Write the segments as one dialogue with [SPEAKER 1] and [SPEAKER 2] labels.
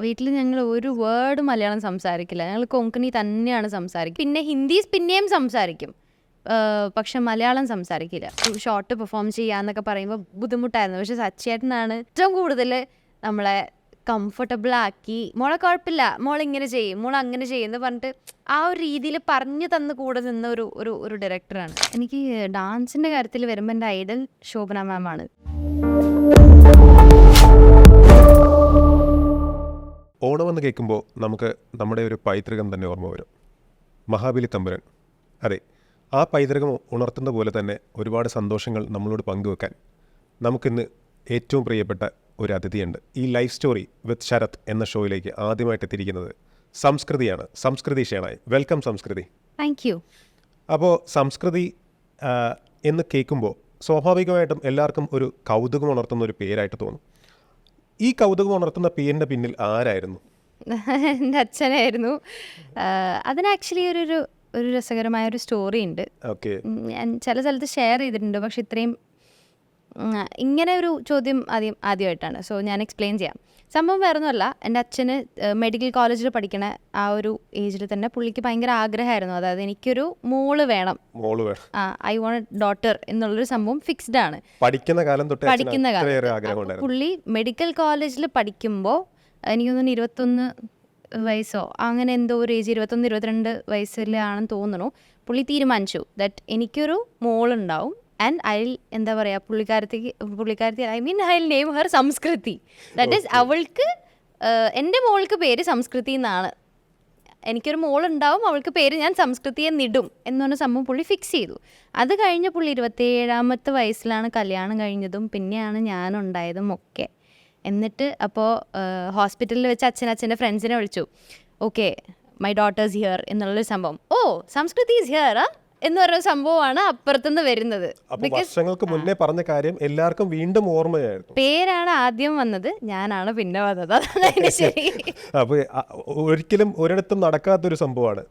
[SPEAKER 1] വീട്ടിൽ ഞങ്ങൾ ഒരു വേർഡ് മലയാളം സംസാരിക്കില്ല. ഞങ്ങൾ കൊങ്കണി തന്നെയാണ് സംസാരിക്കുക. പിന്നെ ഹിന്ദി പിന്നെയും സംസാരിക്കും, പക്ഷെ മലയാളം സംസാരിക്കില്ല. ഷോർട്ട് പെർഫോം ചെയ്യാന്നൊക്കെ പറയുമ്പോൾ ബുദ്ധിമുട്ടായിരുന്നു. പക്ഷെ സച്ചേട്ടനാണ് ഏറ്റവും കൂടുതൽ നമ്മളെ കംഫർട്ടബിൾ ആക്കി, മോളെ കുഴപ്പമില്ല, മോൾ ഇങ്ങനെ ചെയ്യും, മോൾ അങ്ങനെ ചെയ്യും എന്ന് പറഞ്ഞിട്ട് ആ ഒരു രീതിയിൽ പറഞ്ഞു തന്ന് കൂടെ നിന്ന ഒരു ഒരു ഒരു ഡയറക്ടറാണ്. എനിക്ക് ഡാൻസിൻ്റെ കാര്യത്തിൽ വരുമ്പോൾ എൻ്റെ ഐഡൽ ശോഭന മാമാണ്.
[SPEAKER 2] ഓണമെന്ന് കേൾക്കുമ്പോൾ നമുക്ക് നമ്മുടെ ഒരു പൈതൃകം തന്നെ ഓർമ്മ വരും. മഹാബലി തമ്പുരാൻ. അതെ, ആ പൈതൃകം ഉണർത്തുന്ന പോലെ തന്നെ ഒരുപാട് സന്തോഷങ്ങൾ നമ്മളോട് പങ്കുവെക്കാൻ നമുക്കിന്ന് ഏറ്റവും പ്രിയപ്പെട്ട ഒരു അതിഥിയുണ്ട്. ഈ ലൈഫ് സ്റ്റോറി വിത്ത് ശരത് എന്ന ഷോയിലേക്ക് ആദ്യമായിട്ട് എത്തിയിരിക്കുന്നത് സംസ്കൃതിയാണ്. Samskriti Shenoy. Welcome Samskriti.
[SPEAKER 1] Thank you.
[SPEAKER 2] അപ്പോൾ സംസ്കൃതി എന്ന് കേൾക്കുമ്പോൾ സ്വാഭാവികമായിട്ടും എല്ലാവർക്കും ഒരു കൗതുകം ഉണർത്തുന്ന ഒരു പേരായിട്ട് തോന്നും. ഈ കൗതുകം ഉണർത്തുന്ന പേരിൻ്റെ പിന്നിൽ ആരായിരുന്നു?
[SPEAKER 1] എൻ്റെ അച്ഛനായിരുന്നു. അതിന് ആക്ച്വലി ഒരു രസകരമായ ഒരു സ്റ്റോറി ഉണ്ട്.
[SPEAKER 2] ഓക്കെ.
[SPEAKER 1] ഞാൻ ചില സ്ഥലത്ത് ഷെയർ ചെയ്തിട്ടുണ്ട്, പക്ഷെ ഇത്രയും ഇങ്ങനെ ഒരു ചോദ്യം ആദ്യമായിട്ടാണ്. സോ ഞാൻ എക്സ്പ്ലെയിൻ ചെയ്യാം. സംഭവം വേറൊന്നുമല്ല, എൻ്റെ അച്ഛന് മെഡിക്കൽ കോളേജിൽ പഠിക്കണ ആ ഒരു ഏജിൽ തന്നെ പുള്ളിക്ക് ഭയങ്കര ആഗ്രഹമായിരുന്നു. അതായത് എനിക്കൊരു മോള് വേണം, ഐ വോണ്ട് ഡോട്ടർ എന്നുള്ളൊരു സംഭവം ഫിക്സ്ഡ് ആണ്.
[SPEAKER 2] പഠിക്കുന്ന കാലം
[SPEAKER 1] പുള്ളി മെഡിക്കൽ കോളേജിൽ പഠിക്കുമ്പോൾ എനിക്ക് തോന്നുന്നു 21 വയസ്സോ അങ്ങനെ എന്തോ ഒരു ഏജ്, 21-22 വയസ്സിലാണെന്ന് തോന്നുന്നു. പുള്ളി തീരുമാനിച്ചു ദാറ്റ് എനിക്കൊരു മോളുണ്ടാവും ആൻഡ് എന്താ പറയുക, പുള്ളിക്കാരത്തി I mean I name her Sanskriti. That is അവൾക്ക്, എൻ്റെ മോൾക്ക് പേര് സംസ്കൃതി എന്നാണ്. എനിക്കൊരു മോളുണ്ടാവും, അവൾക്ക് പേര് ഞാൻ സംസ്കൃതിയെ നിടും എന്ന് പറഞ്ഞ സംഭവം പുള്ളി ഫിക്സ് ചെയ്തു. അത് കഴിഞ്ഞ് പുള്ളി 27-ാമത്തെ വയസ്സിലാണ് കല്യാണം കഴിഞ്ഞതും, പിന്നെയാണ് ഞാനുണ്ടായതും ഒക്കെ. എന്നിട്ട് അപ്പോൾ ഹോസ്പിറ്റലിൽ വെച്ച് അച്ഛൻ്റെ ഫ്രണ്ട്സിനെ വിളിച്ചു. ഓക്കെ, മൈ ഡോട്ടേഴ്സ് ഹിയർ എന്നുള്ളൊരു സംഭവം. ഓ, സംസ്കൃതി ഈസ് ഹിയർ എന്ന് പറഞ്ഞ സംഭവമാണ് അപ്പുറത്തുനിന്ന് വരുന്നത്.
[SPEAKER 2] വർഷങ്ങൾക്ക് മുന്നേ പറഞ്ഞ കാര്യം എല്ലാവർക്കും വീണ്ടും ഓർമ്മയായിരുന്നു.
[SPEAKER 1] പേരാണ് ആദ്യം വന്നത്, ഞാനാണ് പിന്നെ വന്നത്. അതാണ് ശരി.
[SPEAKER 2] അപ്പൊ ഒരിക്കലും ഒരിടത്തും നടക്കാത്തൊരു സംഭവമാണ്.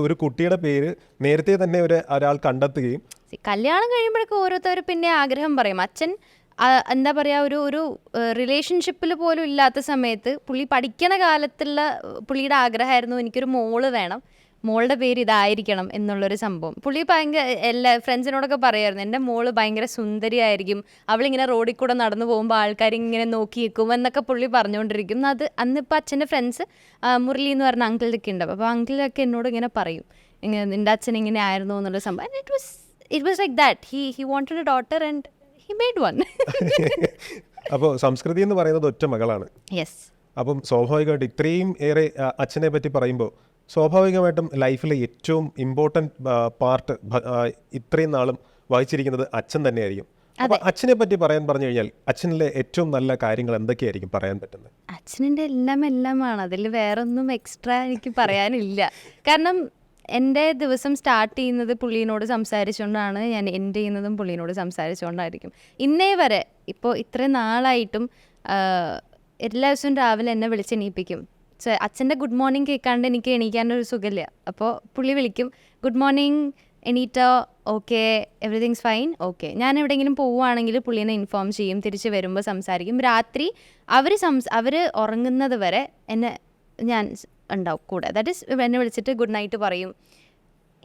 [SPEAKER 2] ഒരു കുട്ടിയുടെ പേര് നേരത്തെ തന്നെ ഒരാൾ കണ്ടെത്തുകയും.
[SPEAKER 1] കല്യാണം കഴിയുമ്പോഴൊക്കെ ഓരോരുത്തർ പിന്നെ ആഗ്രഹം പറയും. അച്ഛൻ എന്താ പറയുക, ഒരു റിലേഷൻഷിപ്പിൽ പോലും ഇല്ലാത്ത സമയത്ത് പുള്ളി പഠിക്കണ കാലത്തുള്ള പുള്ളിയുടെ ആഗ്രഹമായിരുന്നു എനിക്കൊരു മോള് വേണം, മോളുടെ പേര് ഇതായിരിക്കണം എന്നുള്ളൊരു സംഭവം. പുള്ളി ഭയങ്കര എല്ലാ ഫ്രണ്ട്സിനോടൊക്കെ പറയുമായിരുന്നു, എൻ്റെ മോള് ഭയങ്കര സുന്ദരിയായിരിക്കും, അവളിങ്ങനെ റോഡിൽ കൂടെ നടന്നു പോകുമ്പോൾ ആൾക്കാർ ഇങ്ങനെ നോക്കി നിൽക്കും എന്നൊക്കെ പുള്ളി പറഞ്ഞുകൊണ്ടിരിക്കും. അത് അന്നിപ്പോൾ അച്ഛൻ്റെ ഫ്രണ്ട്സ് മുരളി എന്ന് പറഞ്ഞ അങ്കിളൊക്കെ ഉണ്ട്. അപ്പോൾ അങ്കിളൊക്കെ എന്നോട് ഇങ്ങനെ പറയും, ഇങ്ങനെ നിൻ്റെ അച്ഛൻ ഇങ്ങനെ ആയിരുന്നു എന്നുള്ള സംഭവം. It was like that he wanted A daughter and he made one.
[SPEAKER 2] അപ്പോൾ സംസ്കൃതി എന്ന് പറയുന്നത് ഒറ്റ മകളാണ്.
[SPEAKER 1] യെസ്.
[SPEAKER 2] അപ്പം സ്വാഭാവികമായിട്ട് ഇത്രയും ഏറെ അച്ഛനെ പറ്റി പറയുമ്പോൾ സ്വാഭാവികമായിട്ടും ലൈഫിലെ ഏറ്റവും ഇമ്പോർട്ടൻറ്റ് പാർട്ട് ഇത്രയും നാളും വഹിച്ചിരിക്കുന്നത് അച്ഛൻ തന്നെയായിരിക്കും. അപ്പോൾ അച്ഛനെ പറ്റി പറഞ്ഞു കഴിഞ്ഞാൽ അച്ഛനിലെ ഏറ്റവും നല്ല കാര്യങ്ങൾ എന്തൊക്കെയായിരിക്കും പറയാൻ പറ്റുന്നത്?
[SPEAKER 1] അച്ഛൻ്റെ എല്ലാമാണ്, അതിൽ വേറൊന്നും എക്സ്ട്രാ എനിക്ക് പറയാനില്ല. കാരണം എൻ്റെ ദിവസം സ്റ്റാർട്ട് ചെയ്യുന്നത് പുള്ളീനോട് സംസാരിച്ചുകൊണ്ടാണ്, ഞാൻ എൻഡ് ചെയ്യുന്നതും പുള്ളീനോട് സംസാരിച്ചുകൊണ്ടായിരിക്കും. ഇന്നേ വരെ ഇപ്പോൾ ഇത്രയും നാളായിട്ടും എല്ലാ ദിവസവും രാവിലെ എന്നെ വിളിച്ചെണീപ്പിക്കും. അച്ഛൻ്റെ ഗുഡ് മോർണിംഗ് കേൾക്കാണ്ട് എനിക്ക് എണീക്കാനൊരു സുഖമില്ല. അപ്പോൾ പുള്ളി വിളിക്കും, ഗുഡ് മോർണിംഗ്, എണീറ്റോ, ഓക്കെ, എവറിതിങ്സ് ഫൈൻ, ഓക്കെ. ഞാൻ എവിടെയെങ്കിലും പോവുകയാണെങ്കിൽ പുള്ളീനെ ഇൻഫോം ചെയ്യും, തിരിച്ച് വരുമ്പോൾ സംസാരിക്കും. രാത്രി അവർ ഉറങ്ങുന്നത് വരെ ഞാൻ ഉണ്ടാവും കൂടെ. ദാറ്റ് ഈസ് എന്നെ വിളിച്ചിട്ട് ഗുഡ് നൈറ്റ് പറയും.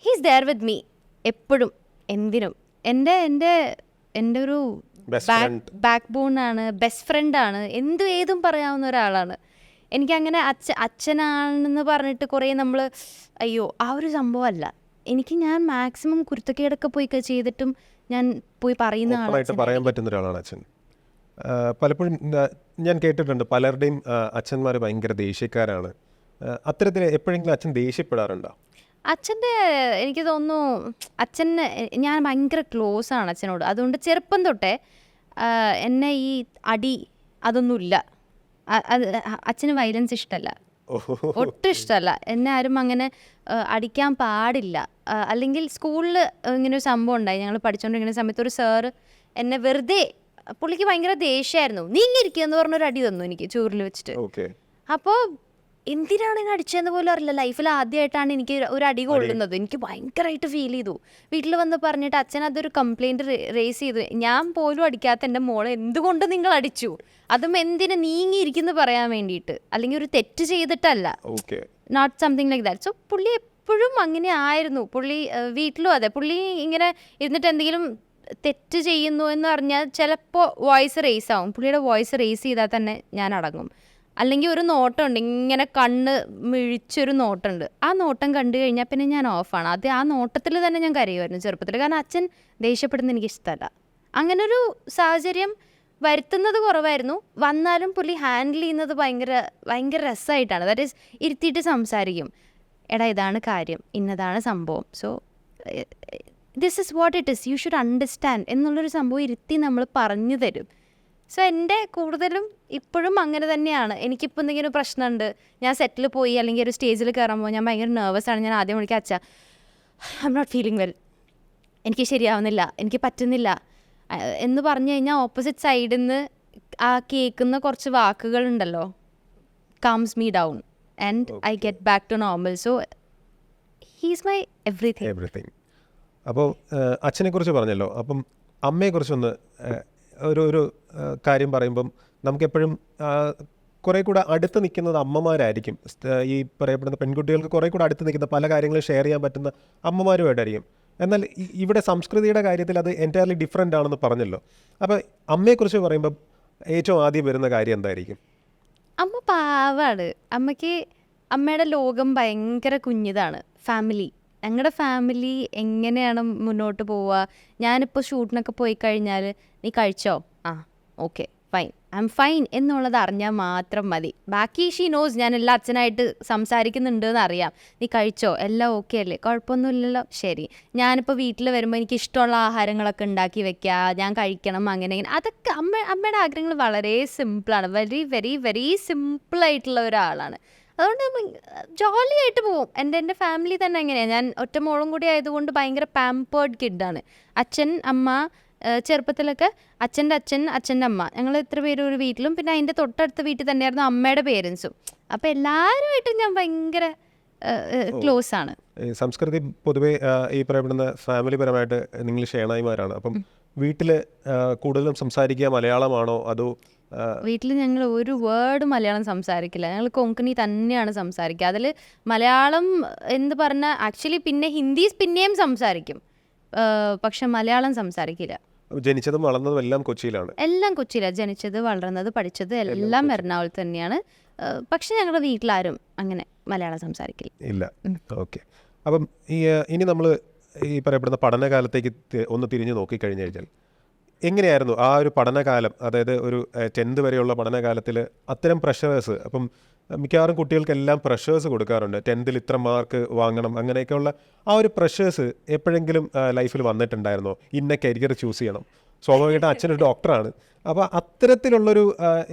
[SPEAKER 1] ഹീസ് ദെയർ വിത്ത് മീ എപ്പോഴും, എന്തിനും. എൻ്റെ ഒരു ബാക്ക് ബോണാണ്, ബെസ്റ്റ് ഫ്രണ്ടാണ്, ഏതും പറയാവുന്ന ഒരാളാണ്. എനിക്കങ്ങനെ അച്ഛനാണെന്ന് പറഞ്ഞിട്ട് കുറേ നമ്മൾ അയ്യോ ആ ഒരു സംഭവമല്ല എനിക്ക്. ഞാൻ മാക്സിമം കുരുത്തക്കേടൊക്കെ പോയി ചെയ്തിട്ടും ഞാൻ പോയി പറയുന്ന
[SPEAKER 2] ആളായിട്ട് പറയാൻ പറ്റുന്ന ഒരാളാണ് അച്ഛൻ. പലപ്പോഴും ഞാൻ കേട്ടിട്ടുണ്ട് പലരുടെയും അച്ഛന്മാർ ഭയങ്കര ദേഷ്യക്കാരാണ്. അത്തരത്തിൽ എപ്പോഴെങ്കിലും അച്ഛൻ ദേഷ്യപ്പെടാറുണ്ടോ?
[SPEAKER 1] അച്ഛൻ്റെ എനിക്ക് തോന്നുന്നു ഞാൻ ഭയങ്കര ക്ലോസ് ആണ് അച്ഛനോട്. അതുകൊണ്ട് ചെറുപ്പം തൊട്ടേ എന്നെ ഈ അടി അതൊന്നുമില്ല. അച്ഛന് വയലൻസ് ഇഷ്ടമല്ല, ഒട്ടും ഇഷ്ടമല്ല. എന്നെ ആരും അങ്ങനെ അടിക്കാൻ പാടില്ല. അല്ലെങ്കിൽ സ്കൂളിൽ ഇങ്ങനെ ഒരു സംഭവം ഉണ്ടായി, ഞങ്ങൾ പഠിച്ചുകൊണ്ടിരിക്കുന്ന സമയത്ത് ഒരു സാറ് എന്നെ വെറുതെ, പുള്ളിക്ക് ഭയങ്കര ദേഷ്യമായിരുന്നു, നീ ഇങ്ങനെ ഇരിക്കുക എന്ന് പറഞ്ഞൊരു അടി തന്നു എനിക്ക് ചൂരിൽ വെച്ചിട്ട്. അപ്പോൾ എന്തിനാണ് എന്നെ അടിച്ചതെന്ന് പോലും അറിയില്ല. ലൈഫിൽ ആദ്യമായിട്ടാണ് എനിക്ക് ഒരു അടി കൊള്ളുന്നത്. എനിക്ക് ഭയങ്കരമായിട്ട് ഫീൽ ചെയ്തു. വീട്ടിൽ വന്ന് പറഞ്ഞിട്ട് അച്ഛൻ അതൊരു കംപ്ലൈൻറ്റ് റേസ് ചെയ്തു. ഞാൻ പോലും അടിക്കാത്ത എൻ്റെ മോളെ എന്തുകൊണ്ട് നിങ്ങൾ അടിച്ചു, അതും എന്തിനു നീങ്ങിയിരിക്കുന്നു പറയാൻ വേണ്ടിയിട്ട്, അല്ലെങ്കിൽ ഒരു തെറ്റ് ചെയ്തിട്ടല്ല, not something like that. So പുള്ളി എപ്പോഴും അങ്ങനെ ആയിരുന്നു. പുള്ളി വീട്ടിലും അതെ, പുള്ളി ഇങ്ങനെ ഇരുന്നിട്ട് എന്തെങ്കിലും തെറ്റ് ചെയ്യുന്നു എന്ന് പറഞ്ഞാൽ ചിലപ്പോൾ വോയിസ് റേസ് ആവും. പുള്ളിയുടെ വോയിസ് റേസ് ചെയ്താൽ തന്നെ ഞാൻ അടങ്ങും. അല്ലെങ്കിൽ ഒരു നോട്ടമുണ്ട്, ഇങ്ങനെ കണ്ണ് മിഴിച്ചൊരു നോട്ടമുണ്ട്, ആ നോട്ടം കണ്ടു കഴിഞ്ഞാൽ പിന്നെ ഞാൻ ഓഫാണ്. അത് ആ നോട്ടത്തിൽ തന്നെ ഞാൻ കരയുമായിരുന്നു ചെറുപ്പത്തിൽ. കാരണം അച്ഛൻ ദേഷ്യപ്പെടുന്നത് എനിക്ക് ഇഷ്ടമല്ല. അങ്ങനൊരു സാഹചര്യം വരുത്തുന്നത് കുറവായിരുന്നു. വന്നാലും പുള്ളി ഹാൻഡിൽ ചെയ്യുന്നത് ഭയങ്കര രസമായിട്ടാണ്. ദാറ്റ് ഈസ് ഇരുത്തിയിട്ട് സംസാരിക്കും, എടാ ഇതാണ് കാര്യം, ഇന്നതാണ് സംഭവം, so this is what it is, you should understand എന്നുള്ളൊരു സംഭവം ഇരുത്തി നമ്മൾ പറഞ്ഞു തരും. സോ എൻ്റെ കൂടുതലും ഇപ്പോഴും അങ്ങനെ തന്നെയാണ്. എനിക്കിപ്പോൾ എന്തെങ്കിലും പ്രശ്നമുണ്ട്, ഞാൻ സെറ്റിൽ പോയി അല്ലെങ്കിൽ ഒരു സ്റ്റേജിൽ കയറുമ്പോൾ ഞാൻ ഭയങ്കര നെർവസാണ്, ഞാൻ ആദ്യം വിളിക്കുക അച്ഛാ I am not feeling well, എനിക്ക് ശരിയാവുന്നില്ല, എനിക്ക് പറ്റുന്നില്ല എന്ന് പറഞ്ഞു കഴിഞ്ഞാൽ ഓപ്പോസിറ്റ് സൈഡിൽ നിന്ന് ആ കേൾക്കുന്ന കുറച്ച് വാക്കുകളുണ്ടല്ലോ, calms me down and I get back to normal. So he's my everything.
[SPEAKER 2] അപ്പോൾ അച്ഛനെക്കുറിച്ച് പറഞ്ഞല്ലോ, അപ്പം അമ്മയെക്കുറിച്ചൊന്ന് ഒരു കാര്യം പറയുമ്പം നമുക്കെപ്പോഴും കുറേ കൂടെ അടുത്ത് നിൽക്കുന്നത് അമ്മമാരായിരിക്കും. ഈ പറയപ്പെടുന്ന പെൺകുട്ടികൾക്ക് കുറേ കൂടെ അടുത്ത് നിൽക്കുന്ന പല കാര്യങ്ങളും ഷെയർ ചെയ്യാൻ പറ്റുന്ന അമ്മമാരുമായിട്ടായിരിക്കും. എന്നാൽ ഇവിടെ സംസ്കൃതിയുടെ കാര്യത്തിൽ അത് എൻറ്റയർലി ഡിഫറെൻ്റ് ആണെന്ന് പറഞ്ഞല്ലോ. അപ്പോൾ അമ്മയെക്കുറിച്ച് പറയുമ്പം ഏറ്റവും ആദ്യം വരുന്ന കാര്യം എന്തായിരിക്കും?
[SPEAKER 1] അമ്മ പാവാണ്. അമ്മയുടെ ലോകം ഭയങ്കര കുഞ്ഞിതാണ്. ഫാമിലി, ഞങ്ങളുടെ ഫാമിലി എങ്ങനെയാണ് മുന്നോട്ട് പോവുക, ഞാനിപ്പോൾ ഷൂട്ടിനൊക്കെ പോയി കഴിഞ്ഞാൽ നീ കഴിച്ചോ, ആ okay fine, I am fine എന്നുള്ളത് അറിഞ്ഞാൽ മാത്രം മതി. ബാക്കി ഷീ നോസ് ഞാൻ എല്ലാ അച്ഛനായിട്ട് സംസാരിക്കുന്നുണ്ട് എന്ന് അറിയാം. നീ കഴിച്ചോ, എല്ലാം ഓക്കെ അല്ലേ, കുഴപ്പമൊന്നുമില്ലല്ലോ, ശരി. ഞാനിപ്പോൾ വീട്ടിൽ വരുമ്പോൾ എനിക്ക് ഇഷ്ടമുള്ള ആഹാരങ്ങളൊക്കെ ഉണ്ടാക്കി വെക്കുക, ഞാൻ കഴിക്കണം, അങ്ങനെ അതൊക്കെ അമ്മയുടെ ആഗ്രഹങ്ങൾ വളരെ സിമ്പിളാണ്. വെരി വെരി വെരി സിമ്പിളായിട്ടുള്ള ഒരാളാണ്. അതുകൊണ്ട് ജോളിയായിട്ട് പോവും. എൻ്റെ ഫാമിലി തന്നെ എങ്ങനെയാണ്, ഞാൻ ഒറ്റ മോളും കൂടി ആയതുകൊണ്ട് ഭയങ്കര പാമ്പേർഡ് കിഡാണ്. അച്ഛൻ അമ്മ ചെറുപ്പത്തിലൊക്കെ അച്ഛൻ്റെ അച്ഛൻ അച്ഛൻ്റെ അമ്മ, ഞങ്ങൾ ഇത്ര പേര് ഒരു വീട്ടിലും, പിന്നെ അതിൻ്റെ തൊട്ടടുത്ത വീട്ടിൽ തന്നെയായിരുന്നു അമ്മയുടെ പേരൻസും. അപ്പോൾ എല്ലാവരുമായിട്ടും ഞാൻ ഭയങ്കര ക്ലോസ് ആണ്.
[SPEAKER 2] സംസ്കൃതി പൊതുവേ ഈ പറയപ്പെടുന്ന ഫാമിലി പരമായിട്ട് നിങ്ങൾ ഷേണായിമാരാണ്. അപ്പം വീട്ടിൽ കൂടുതലും സംസാരിക്കുക മലയാളമാണോ അതോ?
[SPEAKER 1] വീട്ടിൽ ഞങ്ങൾ ഒരു വേർഡ് മലയാളം സംസാരിക്കില്ല. ഞങ്ങൾ കൊങ്കണി തന്നെയാണ് സംസാരിക്കുക. അതിൽ മലയാളം എന്ന് പറഞ്ഞാൽ ആക്ച്വലി പിന്നെ ഹിന്ദി പിന്നെയും സംസാരിക്കും, പക്ഷെ മലയാളം സംസാരിക്കില്ല.
[SPEAKER 2] ജനിച്ചതും വളർന്നതും എല്ലാം കൊച്ചിയിലാണ്?
[SPEAKER 1] എല്ലാം കൊച്ചിയിലാണ്. ജനിച്ചത്, വളർന്നത്, പഠിച്ചത് എല്ലാം എറണാകുളത്ത് തന്നെയാണ്. പക്ഷെ ഞങ്ങളുടെ വീട്ടിലാരും അങ്ങനെ മലയാളം സംസാരിക്കില്ല.
[SPEAKER 2] ഇല്ല. ഓക്കെ. അപ്പം ഇനി നമ്മൾ ഈ പറയപ്പെടുന്ന പഠനകാലത്തേക്ക് ഒന്ന് തിരിഞ്ഞു നോക്കിക്കഴിഞ്ഞു കഴിഞ്ഞാൽ എങ്ങനെയായിരുന്നു ആ ഒരു പഠനകാലം? അതായത് ഒരു 10th വരെയുള്ള പഠനകാലത്തിൽ അത്തരം പ്രഷേഴ്സ്, അപ്പം മിക്കവാറും കുട്ടികൾക്കെല്ലാം പ്രഷേഴ്സ് കൊടുക്കാറുണ്ട്, 10th ഇത്ര മാർക്ക് വാങ്ങണം, അങ്ങനെയൊക്കെയുള്ള ആ ഒരു പ്രഷേഴ്സ് എപ്പോഴെങ്കിലും ലൈഫിൽ വന്നിട്ടുണ്ടായിരുന്നോ? ഇന്ന കരിയർ ചൂസ് ചെയ്യണം. സ്വാഭാവികമായിട്ടും അച്ഛനൊരു ഡോക്ടറാണ്, അപ്പോൾ അത്തരത്തിലുള്ളൊരു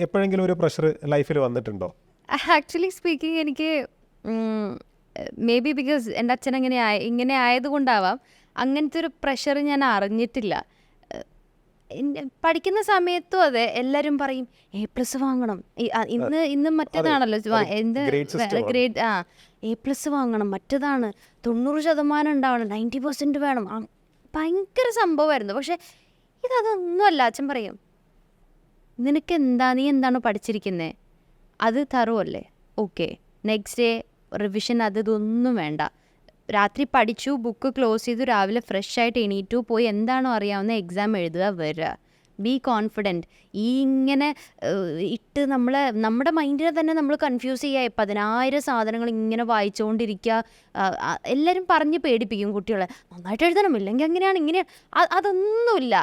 [SPEAKER 2] എപ്പോഴെങ്കിലും ഒരു പ്രഷർ ലൈഫിൽ വന്നിട്ടുണ്ടോ?
[SPEAKER 1] ആക്ച്വലി സ്പീക്കിംഗ് എനിക്ക് മേ ബി ബിക്കോസ് എൻ്റെ അച്ഛൻ ഇങ്ങനെ ആയതുകൊണ്ടാവാം അങ്ങനത്തെ ഒരു പ്രഷർ ഞാൻ അറിഞ്ഞിട്ടില്ല. പഠിക്കുന്ന സമയത്തും അതെ, എല്ലാവരും പറയും A+ വാങ്ങണം, ഇന്ന് മറ്റേതാണല്ലോ എന്ത് ഗ്രേഡ്, A+ വാങ്ങണം, മറ്റേതാണ് 90% ഉണ്ടാവണം, 90% വേണം, ഭയങ്കര സംഭവമായിരുന്നു. പക്ഷെ ഇതൊന്നുമല്ല. അച്ഛൻ പറയും നിനക്ക് നീ എന്താണ് പഠിച്ചിരിക്കുന്നത്, അത് തറുമല്ലേ, ഓക്കെ, നെക്സ്റ്റ് ഡേ റിവിഷൻ ഇതൊന്നും വേണ്ട, രാത്രി പഠിച്ചു, ബുക്ക് ക്ലോസ് ചെയ്തു, രാവിലെ ഫ്രഷ് ആയിട്ട് എണീറ്റു, പോയി എന്താണോ അറിയാവുന്ന എക്സാം എഴുതുക, വരിക, ബി കോൺഫിഡൻറ്റ്. ഇങ്ങനെ ഇട്ട് നമ്മുടെ മൈൻഡിനെ തന്നെ നമ്മൾ കൺഫ്യൂസ് ചെയ്യുക. 10,000 സാധനങ്ങൾ ഇങ്ങനെ വായിച്ചുകൊണ്ടിരിക്കുക. എല്ലാവരും പറഞ്ഞ് പേടിപ്പിക്കും കുട്ടികളെ, നന്നായിട്ട് എഴുതണം, ഇല്ലെങ്കിൽ അങ്ങനെയാണ് ഇങ്ങനെയാണ്. അതൊന്നുമില്ല.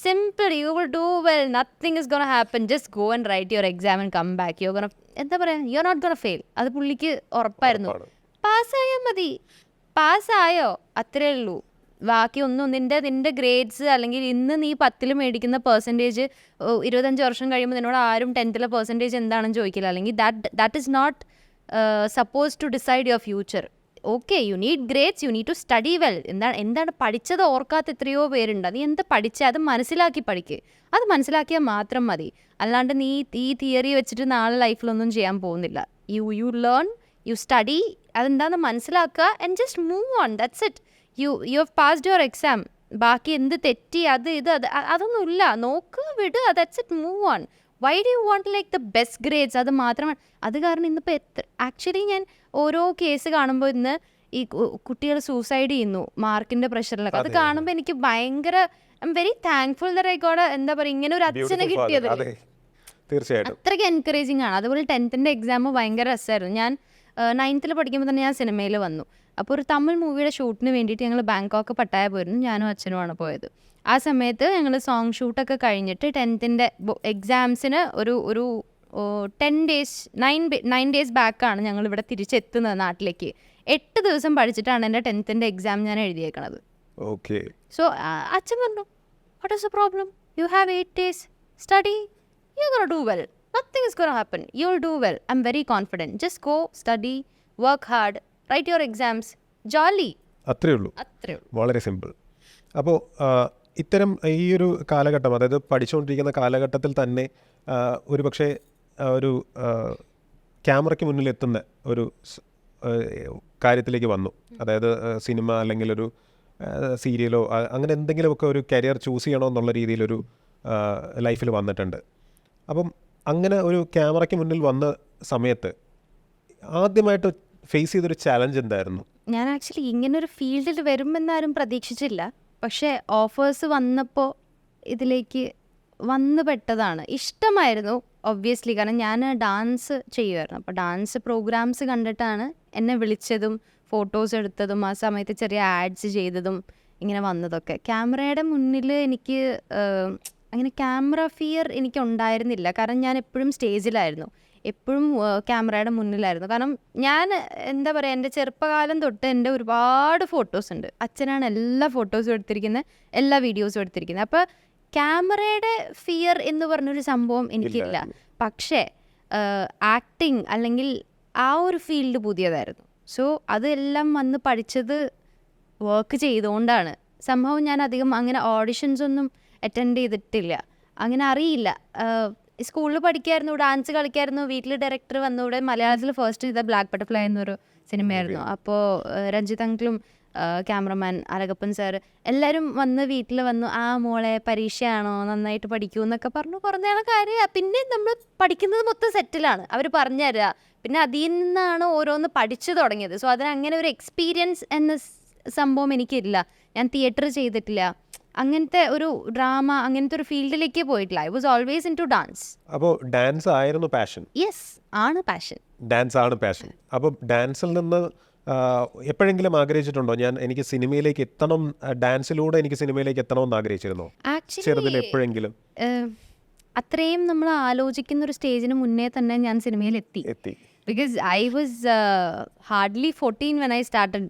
[SPEAKER 1] Simple, you will do well, nothing is gonna happen, just go and write your exam and come back, you gonna, എന്താ പറയുക, you are not gonna fail. അത് പുള്ളിക്ക് ഉറപ്പായിരുന്നു. പാസ്സായാൽ മതി, പാസ്സായോ അത്രേ ഉള്ളൂ, ബാക്കി ഒന്നും നിന്റെ ഗ്രേഡ്സ് അല്ലെങ്കിൽ ഇന്ന് നീ 10ൽ മേടിക്കുന്ന പെർസെൻറ്റേജ് 25 വർഷം കഴിയുമ്പോൾ നിന്നോട് ആരും 10th പെർസെൻറ്റേജ് എന്താണെന്ന് ചോദിക്കില്ല. അല്ലെങ്കിൽ that is not suppose to decide your future. Okay you need grades, you need to study well. എന്താണ് പഠിച്ചത് ഓർക്കാത്ത എത്രയോ പേരുണ്ട്. നീ എന്താ പഠിച്ചത് അത് മനസ്സിലാക്കി പഠിക്ക്. അത് മനസ്സിലാക്കിയാൽ മാത്രം മതി. അല്ലാണ്ട് നീ ഈ തിയറി വെച്ചിട്ട് നാളെ ലൈഫിലൊന്നും ചെയ്യാൻ പോകുന്നില്ല. യു ലേൺ, യു സ്റ്റഡി, അതെന്താണെന്ന് മനസ്സിലാക്കുക and just move on. That's it. You have passed your exam. ബാക്കി എന്ത് തെറ്റി അത് അതൊന്നുമില്ല. നോക്ക്, വിട്. That's it, move on. Why do you want like the best grades? അത് മാത്രമാണ്. അത് കാരണം ഇന്നിപ്പോൾ ആക്ച്വലി ഞാൻ ഓരോ കേസ് കാണുമ്പോൾ ഇന്ന് ഈ കുട്ടികൾ സൂസൈഡ് ചെയ്യുന്നു മാർക്കിൻ്റെ പ്രഷറിലൊക്കെ. അത് കാണുമ്പോൾ എനിക്ക് ഭയങ്കര I am very thankful that I got എന്താ പറയുക ഇങ്ങനെ ഒരു അച്ഛനെ കിട്ടിയത്.
[SPEAKER 2] തീർച്ചയായിട്ടും
[SPEAKER 1] അത്രയ്ക്ക് എൻകറേജിങ് ആണ്. അതുപോലെ 10th എക്സാം ഭയങ്കര രസമായിരുന്നു. ഞാൻ 9th പഠിക്കുമ്പോൾ തന്നെ ഞാൻ സിനിമയിൽ വന്നു. അപ്പോൾ ഒരു തമിഴ് മൂവിയുടെ ഷൂട്ടിന് വേണ്ടിയിട്ട് ഞങ്ങൾ ബാങ്കോക്ക് പട്ടായ പോയിരുന്നു. ഞാനും അച്ഛനുമാണ് പോയത്. ആ സമയത്ത് ഞങ്ങൾ സോങ് ഷൂട്ടൊക്കെ കഴിഞ്ഞിട്ട് 10th എക്സാംസിന് ഒരു 9 days ബാക്കാണ് ഞങ്ങൾ ഇവിടെ തിരിച്ചെത്തുന്നത് നാട്ടിലേക്ക്. 8 ദിവസം പഠിച്ചിട്ടാണ് എൻ്റെ 10th എക്സാം ഞാൻ എഴുതിയേക്കണത്.
[SPEAKER 2] ഓക്കെ.
[SPEAKER 1] സോ അച്ഛൻ പറഞ്ഞു, what is the problem? You have 8 days study, U gonna do well, nothing is gonna happen, U will do well, I am very confident, just go study, work hard, write your exams, ജോലി.
[SPEAKER 2] അത്രേ ഉള്ളൂ. വളരെ simple. അപ്പോൾ ഇത്തരം ഈ ഒരു കാലഘട്ടം, അതായത് പഠിച്ചുകൊണ്ടിരിക്കുന്ന കാലഘട്ടത്തിൽ തന്നെ ഒരു പക്ഷേ ഒരു ക്യാമറയ്ക്ക് മുന്നിലെത്തുന്ന ഒരു കാര്യത്തിലേക്ക് വന്നു. അതായത് സിനിമ അല്ലെങ്കിൽ ഒരു സീരിയലോ അങ്ങനെ എന്തെങ്കിലുമൊക്കെ ഒരു കരിയർ ചൂസ് ചെയ്യണോ എന്നുള്ള രീതിയിലൊരു ലൈഫിൽ വന്നിട്ടുണ്ട്. അപ്പം അങ്ങനെ ഒരു ക്യാമറയ്ക്ക് മുന്നിൽ വന്ന സമയത്ത് ആദ്യമായിട്ട് ഫേസ് ചെയ്തൊരു ചാലഞ്ച് എന്തായിരുന്നു?
[SPEAKER 1] ഞാൻ ആക്ച്വലി ഇങ്ങനൊരു ഫീൽഡിൽ വരുമെന്നാരും പ്രതീക്ഷിച്ചില്ല. പക്ഷേ ഓഫേഴ്സ് വന്നപ്പോൾ ഇതിലേക്ക് വന്നു പെട്ടതാണ്. ഇഷ്ടമായിരുന്നു ഒബ്വിയസ്ലി, കാരണം ഞാൻ ഡാൻസ് ചെയ്യുമായിരുന്നു. അപ്പോൾ ഡാൻസ് പ്രോഗ്രാംസ് കണ്ടിട്ടാണ് എന്നെ വിളിച്ചതും ഫോട്ടോസ് എടുത്തതും ആ സമയത്ത് ചെറിയ ആഡ്സ് ചെയ്തതും ഇങ്ങനെ വന്നതൊക്കെ. ക്യാമറയുടെ മുന്നിൽ എനിക്ക് അങ്ങനെ ക്യാമറ ഫിയർ എനിക്ക് ഉണ്ടായിരുന്നില്ല. കാരണം ഞാൻ എപ്പോഴും സ്റ്റേജിലായിരുന്നു, എപ്പോഴും ക്യാമറയുടെ മുന്നിലായിരുന്നു. കാരണം ഞാൻ എന്താ പറയുക, എൻ്റെ ചെറുപ്പകാലം തൊട്ട് എൻ്റെ ഒരുപാട് ഫോട്ടോസ് ഉണ്ട്. അച്ഛനാണ് എല്ലാ ഫോട്ടോസും എടുത്തിരിക്കുന്നത്, എല്ലാ വീഡിയോസും എടുത്തിരിക്കുന്നത്. അപ്പോൾ ക്യാമറയുടെ ഫിയർ എന്ന് പറഞ്ഞൊരു സംഭവം എനിക്കില്ല. പക്ഷേ ആക്ടിങ് അല്ലെങ്കിൽ ആ ഒരു ഫീൽഡ് പുതിയതായിരുന്നു. സോ അതെല്ലാം വന്ന് പഠിച്ചത് വർക്ക് ചെയ്തുകൊണ്ടാണ്. സംഭവം ഞാൻ അധികം അങ്ങനെ ഓഡിഷൻസ് ഒന്നും അറ്റൻഡ് ചെയ്തിട്ടില്ല, അങ്ങനെ അറിയില്ല. സ്കൂളിൽ പഠിക്കായിരുന്നു, ഡാൻസ് കളിക്കായിരുന്നു, വീട്ടിൽ ഡയറക്ടർ വന്നൂടെ. മലയാളത്തിൽ ഫസ്റ്റ് ചെയ്ത ബ്ലാക്ക് ബട്ടർഫ്ലൈ എന്നൊരു സിനിമയായിരുന്നു. അപ്പോൾ രഞ്ജിത്ത് അങ്കിളും ക്യാമറമാൻ അഴകപ്പൻ സാർ എല്ലാവരും വന്ന് വീട്ടിൽ വന്നു, ആ മോളെ പരീക്ഷയാണോ, നന്നായിട്ട് പഠിക്കൂ എന്നൊക്കെ പറഞ്ഞു. കുറഞ്ഞാണ് കാര്യം. പിന്നെ നമ്മൾ പഠിക്കുന്നത് മൊത്തം സെറ്റിലാണ്, അവർ പറഞ്ഞു തരിക. പിന്നെ അതിൽ നിന്നാണ് ഓരോന്ന് പഠിച്ചു തുടങ്ങിയത്. സോ അതിനങ്ങനെ ഒരു എക്സ്പീരിയൻസ് എന്ന സംഭവം എനിക്കില്ല. ഞാൻ തിയേറ്റർ ചെയ്തിട്ടില്ല, അങ്ങനത്തെ ഒരു ഡ്രാമ അങ്ങനത്തെ ഒരു ഫീൽഡിലേക്ക് പോയിട്ടില്ല. I was always into dance.
[SPEAKER 2] അപ്പോൾ ഡാൻസ് ആയിരുന്നു പാഷൻ?
[SPEAKER 1] യെസ്, ആണ് പാഷൻ.
[SPEAKER 2] ഡാൻസ് ആണ് പാഷൻ. അപ്പോൾ ഡാൻസിൽ നിന്ന് എപ്പോഴെങ്കിലും ആഗ്രഹിച്ചിട്ടുണ്ടോ, എനിക്ക് സിനിമയിലേക്ക് എത്തണം, ഡാൻസിലൂടെ എനിക്ക് സിനിമയിലേക്ക് എത്തണമെന്ന് ആഗ്രഹിച്ചിരുന്നോ ചെറുതിൽ എപ്പോഴെങ്കിലും?
[SPEAKER 1] അത്രയും നമ്മൾ ആലോചിക്കുന്ന ഒരു സ്റ്റേജിന് മുന്നേ തന്നെ ഞാൻ സിനിമയിൽ എത്തി. Because I was hardly 14 when I started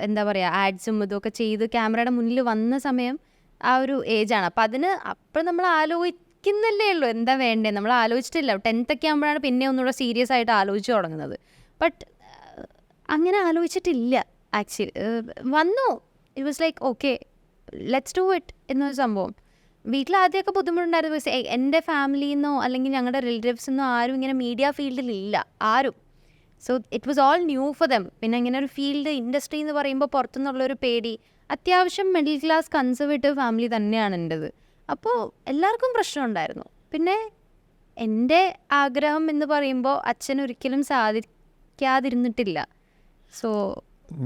[SPEAKER 1] എന്താ പറയുക ആഡ്സും ഇതൊക്കെ ചെയ്ത് ക്യാമറയുടെ മുന്നിൽ വന്ന സമയം ആ ഒരു ഏജാണ്. അപ്പം അപ്പോൾ നമ്മൾ ആലോചിക്കുന്നല്ലേ ഉള്ളൂ എന്താ വേണ്ടേ, നമ്മൾ ആലോചിച്ചിട്ടില്ല. 10th ഒക്കെ ആകുമ്പോഴാണ് പിന്നെ ഒന്നുകൂടെ സീരിയസ് ആയിട്ട് ആലോചിച്ച് തുടങ്ങുന്നത്. ബട്ട് അങ്ങനെ ആലോചിച്ചിട്ടില്ല ആക്ച്വലി. വന്നു, it was like okay let's do it എന്നൊരു സംഭവം. വീട്ടിൽ ആദ്യമൊക്കെ ബുദ്ധിമുട്ടുണ്ടായിരുന്നു. ബിക്കോസ് എൻ്റെ ഫാമിലിയിൽ നിന്നോ അല്ലെങ്കിൽ ഞങ്ങളുടെ റിലേറ്റീവ്സിൽ നിന്നോ ആരും ഇങ്ങനെ മീഡിയ ഫീൽഡിലില്ല ആരും. So it was all new for them. പിന്നെ ഇങ്ങനെ ഒരു ഫീൽഡ് ഇൻഡസ്ട്രി എന്ന് പറയുമ്പോൾ പുറത്തുനിന്നുള്ളൊരു പേടി. അത്യാവശ്യം മിഡിൽ ക്ലാസ് കൺസർവേറ്റീവ് ഫാമിലി തന്നെയാണ് എൻ്റെത്. അപ്പോൾ എല്ലാവർക്കും പ്രശ്നമുണ്ടായിരുന്നു. പിന്നെ എൻ്റെ ആഗ്രഹം എന്ന് പറയുമ്പോൾ അച്ഛനൊരിക്കലും സാധിക്കാതിരുന്നിട്ടില്ല. So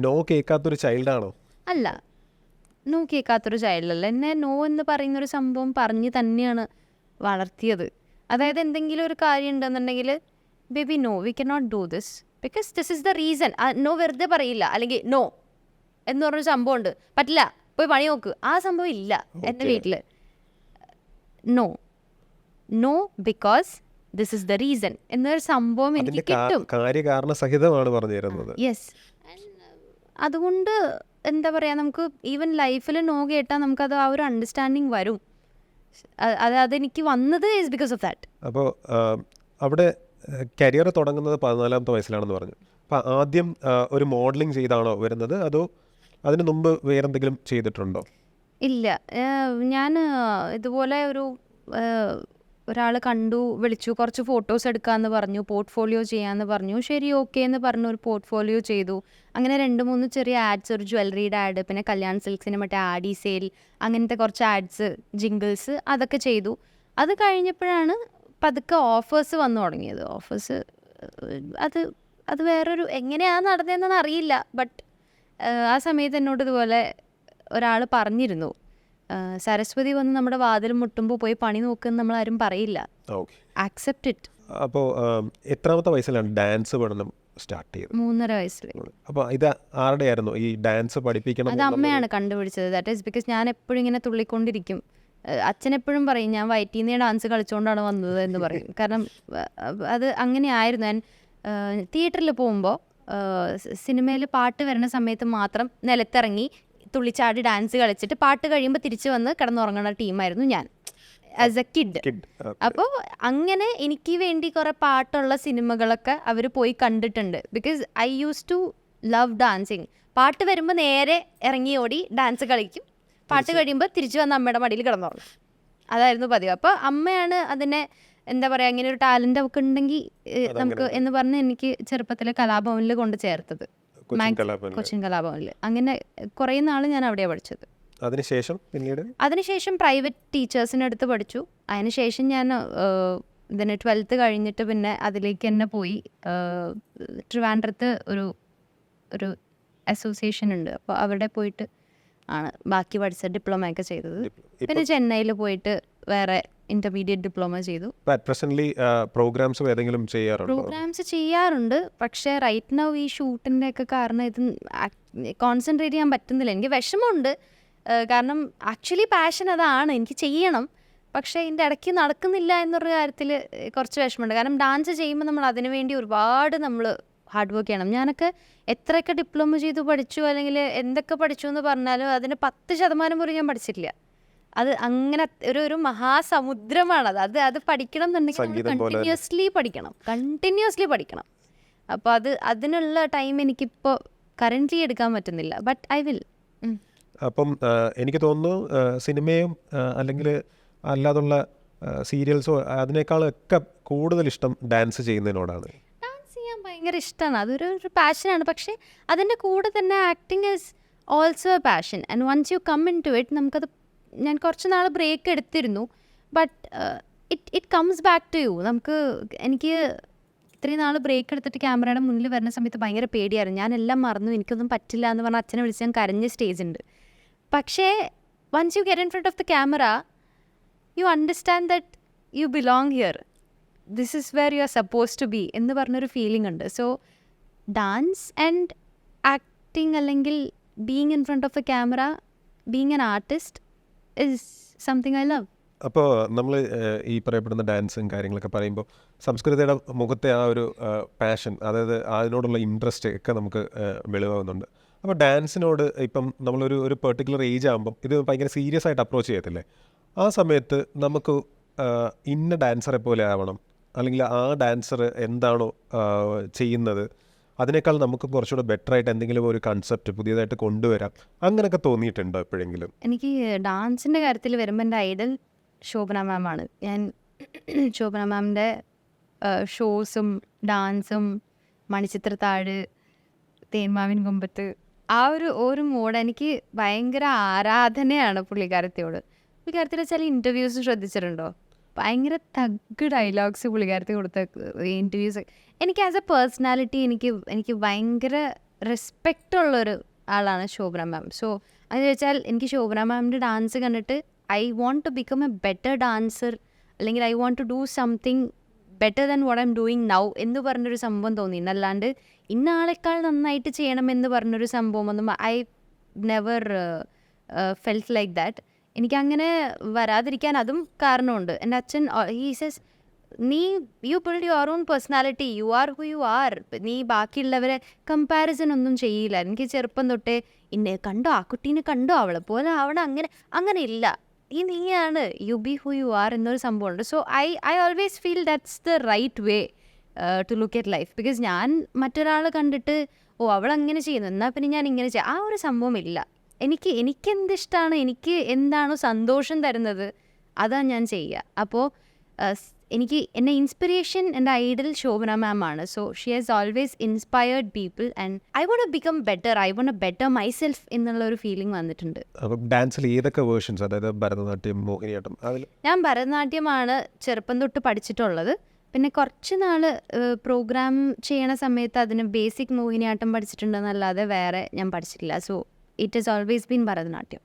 [SPEAKER 2] no കേൾക്കാത്തൊരു ചൈൽഡാണോ?
[SPEAKER 1] അല്ല, നോ കേൾക്കാത്തൊരു ചൈൽഡല്ല. എന്നെ നോ എന്ന് പറയുന്നൊരു സംഭവം പറഞ്ഞ് തന്നെയാണ് വളർത്തിയത്. അതായത് എന്തെങ്കിലും ഒരു കാര്യം ഉണ്ടെന്നുണ്ടെങ്കിൽ baby no, we can not do this because this is the reason. No വെറുതെ പറയില്ല. അല്ലെങ്കിൽ നോ എന്ന് പറഞ്ഞൊരു സംഭവം ഉണ്ട്, പറ്റില്ല പോയി പണി നോക്ക്, ആ സംഭവം ഇല്ല എൻ്റെ വീട്ടിൽ. No no because this is the reason എന്നൊരു സംഭവം എനിക്ക് കിട്ടും.
[SPEAKER 2] കാര്യകാരണസഹിതമാണ് പറഞ്ഞു തരുന്നത്.
[SPEAKER 1] യെസ്. അതുകൊണ്ട് എന്താ പറയുക, നമുക്ക് ഈവൻ ലൈഫിൽ നോ കേട്ടാൽ നമുക്കത് ആ ഒരു അണ്ടർസ്റ്റാൻഡിങ് വരും. അതെനിക്ക് വന്നത് ഈസ് ബിക്കോസ് ഓഫ് ദാറ്റ്.
[SPEAKER 2] അപ്പോൾ അവിടെ കരിയർ തുടങ്ങുന്നത് 14ാമത്തെ വയസ്സിലാണെന്ന് പറഞ്ഞു. അപ്പം ആദ്യം ഒരു മോഡലിംഗ് ചെയ്താണോ വരുന്നത്, അതോ അതിന് മുമ്പ് വേറെന്തെങ്കിലും ചെയ്തിട്ടുണ്ടോ?
[SPEAKER 1] ഇല്ല, ഞാൻ ഇതുപോലെ ഒരാൾ കണ്ടു, വിളിച്ചു, കുറച്ച് ഫോട്ടോസ് എടുക്കാമെന്ന് പറഞ്ഞു, പോർട്ട്ഫോളിയോ ചെയ്യാമെന്ന് പറഞ്ഞു. ശരി, ഓക്കെ എന്ന് പറഞ്ഞു, ഒരു പോർട്ട്ഫോളിയോ ചെയ്തു. അങ്ങനെ 2-3 ചെറിയ ആഡ്സ്, ഒരു ജ്വല്ലറിയുടെ ആഡ്, പിന്നെ കല്യാൺ സിൽക്സിന് മറ്റേ ആഡി സെയിൽ, അങ്ങനത്തെ കുറച്ച് ആഡ്സ്, ജിങ്കിൾസ്, അതൊക്കെ ചെയ്തു. അത് കഴിഞ്ഞപ്പോഴാണ് പതുക്കെ ഓഫേഴ്സ് വന്നു തുടങ്ങിയത്. ഓഫേഴ്സ് അത് അത് വേറൊരു എങ്ങനെയാണ് നടന്നതെന്നൊന്നും അറിയില്ല. ബട്ട് ആ സമയത്ത് എന്നോട് ഇതുപോലെ ഒരാൾ പറഞ്ഞിരുന്നു, സരസ്വതി വന്ന് നമ്മുടെ വാതിൽ മുട്ടുമ്പോൾ പോയി പണി നോക്കുമെന്ന് നമ്മളാരും പറയില്ല,
[SPEAKER 2] ഓക്കെ.
[SPEAKER 1] Accept it.
[SPEAKER 2] അപ്പോൾ എത്രാമത്തെ വയസ്സിലാണ് ഡാൻസ് പഠനം സ്റ്റാർട്ട് ചെയ്തത്?
[SPEAKER 1] 3.5 വയസ്സിൽ.
[SPEAKER 2] അപ്പോൾ ഇത് ആരുടെ ആയിരുന്നു ഈ ഡാൻസ് പഠിപ്പിക്കണം?
[SPEAKER 1] അത് അമ്മയാണ് കണ്ടുപിടിച്ചത്. ദാറ്റ് ഈസ് ബിക്കോസ് ഞാൻ എപ്പോഴും ഇങ്ങനെ തുള്ളിക്കൊണ്ടിരിക്കും. അച്ഛൻ എപ്പോഴും പറയും ഞാൻ വയറ്റിൽ നിന്ന് ഡാൻസ് കളിച്ചുകൊണ്ടാണ് വന്നത് എന്ന് പറയും. കാരണം അത് അങ്ങനെയായിരുന്നു. ഞാൻ തിയേറ്ററിൽ പോകുമ്പോൾ സിനിമയിൽ പാട്ട് വരുന്ന സമയത്ത് മാത്രം നിലത്തിറങ്ങി തുള്ളിച്ചാടി ഡാൻസ് കളിച്ചിട്ട് പാട്ട് കഴിയുമ്പോൾ തിരിച്ചു വന്ന് കിടന്നുറങ്ങുന്ന ടീമായിരുന്നു ഞാൻ ആസ് എ കിഡ്. അപ്പോൾ അങ്ങനെ എനിക്ക് വേണ്ടി കുറേ പാട്ടുള്ള സിനിമകളൊക്കെ അവർ പോയി കണ്ടിട്ടുണ്ട്. Because I use to love dancing. പാട്ട് വരുമ്പോൾ നേരെ ഇറങ്ങി ഓടി ഡാൻസ് കളിക്കും, പാട്ട് കഴിയുമ്പോൾ തിരിച്ചു വന്ന് അമ്മയുടെ മടിയിൽ കിടന്നുറങ്ങും. അതായിരുന്നു പതിവ്. അപ്പോൾ അമ്മയാണ് അതിനെ എന്താ പറയുക, ഇങ്ങനെ ഒരു ടാലൻ്റ് ഒക്കെ ഉണ്ടെങ്കിൽ നമുക്ക് എന്ന് പറഞ്ഞ് എനിക്ക് ചെറുപ്പത്തിൽ കലാഭവനിൽ കൊണ്ട് ചേർത്തത്, കൊച്ചിൻ കലാഭവനിൽ. അങ്ങനെ കുറേ നാൾ ഞാൻ അവിടെയാണ് പഠിച്ചത്. അതിനുശേഷം പ്രൈവറ്റ് ടീച്ചേഴ്സിൻ്റെ അടുത്ത് പഠിച്ചു. അതിനുശേഷം ഞാൻ ഇതിന് 12th കഴിഞ്ഞിട്ട് പിന്നെ അതിലേക്ക് തന്നെ പോയി. ട്രിവാൻഡ്രത്ത് ഒരു അസോസിയേഷൻ ഉണ്ട്, അപ്പോൾ അവിടെ പോയിട്ട് ആണ് ബാക്കി പഠിച്ച ഡിപ്ലോമയൊക്കെ ചെയ്തത്. പിന്നെ ചെന്നൈയിൽ പോയിട്ട് വേറെ ഇന്റർമീഡിയറ്റ് ഡിപ്ലോമ ചെയ്തു. പ്രോഗ്രാംസ് ചെയ്യാറുണ്ട്, പക്ഷേ റൈറ്റ് നൗ ഈ ഷൂട്ടിൻ്റെ ഒക്കെ കാരണം ഇത് കോൺസെൻട്രേറ്റ് ചെയ്യാൻ പറ്റുന്നില്ല. എനിക്ക് വിഷമമുണ്ട്, കാരണം ആക്ച്വലി പാഷൻ അതാണ്, എനിക്ക് ചെയ്യണം. പക്ഷേ ഇതിൻ്റെ ഇടയ്ക്ക് നടക്കുന്നില്ല എന്നൊരു കാര്യത്തിൽ കുറച്ച് വിഷമമുണ്ട്. കാരണം ഡാൻസ് ചെയ്യുമ്പോൾ നമ്മൾ അതിനു വേണ്ടി ഒരുപാട് നമ്മൾ ഹാർഡ് വർക്ക് ചെയ്യണം. ഞാനൊക്കെ എത്രയൊക്കെ ഡിപ്ലോമ ചെയ്തു പഠിച്ചു അല്ലെങ്കിൽ എന്തൊക്കെ പഠിച്ചു എന്ന് പറഞ്ഞാലും അതിന് 10% പോലും ഞാൻ പഠിച്ചിട്ടില്ല. അത് അങ്ങനെ ഒരു മഹാസമുദ്രമാണത്. അത് പഠിക്കണം എന്നുണ്ടെങ്കിൽ കണ്ടിന്യൂസ്ലി പഠിക്കണം. അപ്പോൾ അതിനുള്ള ടൈം എനിക്കിപ്പോൾ കറൻ്റ്ലി എടുക്കാൻ പറ്റുന്നില്ല. But I will.
[SPEAKER 2] അപ്പം എനിക്ക് തോന്നുന്നു സിനിമയും അല്ലെങ്കിൽ അല്ലാതുള്ള സീരിയൽസോ അതിനേക്കാളൊക്കെ കൂടുതൽ ഇഷ്ടം ഡാൻസ് ചെയ്യുന്നതിനോടാണ്.
[SPEAKER 1] ഭയങ്കര ഇഷ്ടമാണ്, അതൊരു പാഷനാണ്. പക്ഷേ അതിൻ്റെ കൂടെ തന്നെ acting is also a passion. And once you come into it, ഞാൻ കുറച്ച് നാൾ ബ്രേക്ക് എടുത്തിരുന്നു. But it comes back to you. എനിക്ക് ഇത്രയും നാൾ ബ്രേക്ക് എടുത്തിട്ട് ക്യാമറയുടെ മുന്നിൽ വരുന്ന സമയത്ത് ഭയങ്കര പേടിയായിരുന്നു. ഞാൻ എല്ലാം മറന്നു, എനിക്കൊന്നും പറ്റില്ല എന്ന് പറഞ്ഞാൽ അച്ഛനെ വിളിച്ച് ഞാൻ കരഞ്ഞ സ്റ്റേജ് ഉണ്ട്. പക്ഷേ once you get in front of the camera, you understand that you belong here, this is where you are suppose to be എന്ന് പറഞ്ഞൊരു ഫീലിംഗ് ഉണ്ട്. സോ ഡാൻസ് ആൻഡ് ആക്ടിങ് അല്ലെങ്കിൽ being in front of the camera, being an artist is something I love.
[SPEAKER 2] അപ്പോൾ നമ്മൾ ഈ പറയപ്പെടുന്ന ഡാൻസും കാര്യങ്ങളൊക്കെ പറയുമ്പോൾ സംസ്കൃതിയുടെ മുഖത്തെ ആ ഒരു പാഷൻ, അതായത് അതിനോടുള്ള ഇൻട്രസ്റ്റ് ഒക്കെ നമുക്ക് വെളിവാകുന്നുണ്ട്. അപ്പോൾ ഡാൻസിനോട് ഇപ്പം നമ്മളൊരു പെർട്ടിക്കുലർ ഏജ് ആകുമ്പം ഇത് ഭയങ്കര സീരിയസ് ആയിട്ട് അപ്രോച്ച് ചെയ്യത്തില്ലേ? ആ സമയത്ത് നമുക്ക് ഇന്ന ഡാൻസറെ പോലെ ആവണം, അല്ലെങ്കിൽ ആ ഡാൻസർ എന്താണോ ചെയ്യുന്നത് അതിനേക്കാൾ നമുക്ക് കുറച്ചുകൂടെ ബെറ്റർ ആയിട്ട് എന്തെങ്കിലും ഒരു കൺസെപ്റ്റ് പുതിയതായിട്ട് കൊണ്ടുവരാം, അങ്ങനെയൊക്കെ തോന്നിയിട്ടുണ്ടോ എപ്പോഴെങ്കിലും?
[SPEAKER 1] എനിക്ക് ഡാൻസിൻ്റെ കാര്യത്തിൽ വരുമ്പോൾ എൻ്റെ ഐഡൽ ശോഭന മാമാണ്. ഞാൻ ശോഭന മാമിൻ്റെ ഷോസും ഡാൻസും മണിച്ചിത്രത്താഴ്, തേന്മാവിൻ കൊമ്പത്ത്, ആ ഒരു മോഡ് എനിക്ക് ഭയങ്കര ആരാധനയാണ് പുള്ളിക്കാരത്തിയോട്. പുള്ളിക്കാരത്തിയുടെ ചില ഇൻ്റർവ്യൂസ് ശ്രദ്ധിച്ചിട്ടുണ്ടോ? ഭയങ്കര തഗ് ഡയലോഗ്സ് പുള്ളിക്കാരത്തി കൊടുത്ത ഇൻ്റർവ്യൂസ്. എനിക്ക് ആസ് എ പേഴ്സണാലിറ്റി എനിക്ക് ഭയങ്കര റെസ്പെക്റ്റ് ഉള്ളൊരു ആളാണ് ശോഭന മാം. സോ അത് ചോദിച്ചാൽ എനിക്ക് ശോഭന മാമിൻ്റെ ഡാൻസ് കണ്ടിട്ട് I want to become a better dancer, അല്ലെങ്കിൽ I want to do something better than what I am doing now എന്ന് പറഞ്ഞൊരു സംഭവം തോന്നിയിട്ടുണ്ട്. അല്ലാണ്ട് ഇന്ന ആളെക്കാൾ നന്നായിട്ട് ചെയ്യണമെന്ന് പറഞ്ഞൊരു സംഭവമൊന്നും I never felt like that. എനിക്കങ്ങനെ വരാതിരിക്കാൻ അതും കാരണമുണ്ട്. എൻ്റെ അച്ഛൻ he says, you build your own personality, you are who you are. നീ ബാക്കിയുള്ളവരെ കമ്പാരിസൺ ഒന്നും ചെയ്യില്ല. എനിക്ക് ചെറുപ്പം തൊട്ടേ കണ്ടോ ആ കുട്ടീനെ കണ്ടോ അവളെ പോലെ ആവണം, അങ്ങനെ ഇല്ല. നീയാണ്, you be who you are എന്നൊരു സംഭവമുണ്ട്. So I always feel that's the right way to look at life. Because ഞാൻ മറ്റൊരാൾ കണ്ടിട്ട് ഓ അവൾ അങ്ങനെ ചെയ്യുന്നു എന്നാൽ പിന്നെ ഞാൻ ഇങ്ങനെ ചെയ്യാം, ആ ഒരു സംഭവം ഇല്ല. എനിക്കെന്തിഷ്ടമാണ്, എനിക്ക് എന്താണോ സന്തോഷം തരുന്നത് അതാണ് ഞാൻ ചെയ്യുക. അപ്പോൾ എനിക്ക് എന്നെ ഇൻസ്പിറേഷൻ എൻ്റെ ഐഡൽ ശോഭന മാം ആണ്. So she has always inspired people and I want become better, I want better myself എന്നുള്ള ഒരു ഫീലിംഗ് വന്നിട്ടുണ്ട്.
[SPEAKER 2] അപ്പം ഡാൻസിൽ ഏതൊക്കെ വേർഷൻസ്, അതായത് ഭരതനാട്യം, മോഹിനിയാട്ടം, അതിൽ?
[SPEAKER 1] ഞാൻ ഭരതനാട്യമാണ് ചെറുപ്പം തൊട്ട് പഠിച്ചിട്ടുള്ളത്. പിന്നെ കുറച്ച് നാൾ പ്രോഗ്രാം ചെയ്യണ സമയത്ത് അതിന് ബേസിക് മോഹിനിയാട്ടം പഠിച്ചിട്ടുണ്ടെന്നല്ലാതെ വേറെ ഞാൻ പഠിച്ചിട്ടില്ല. So it is always been Bharatanatyam.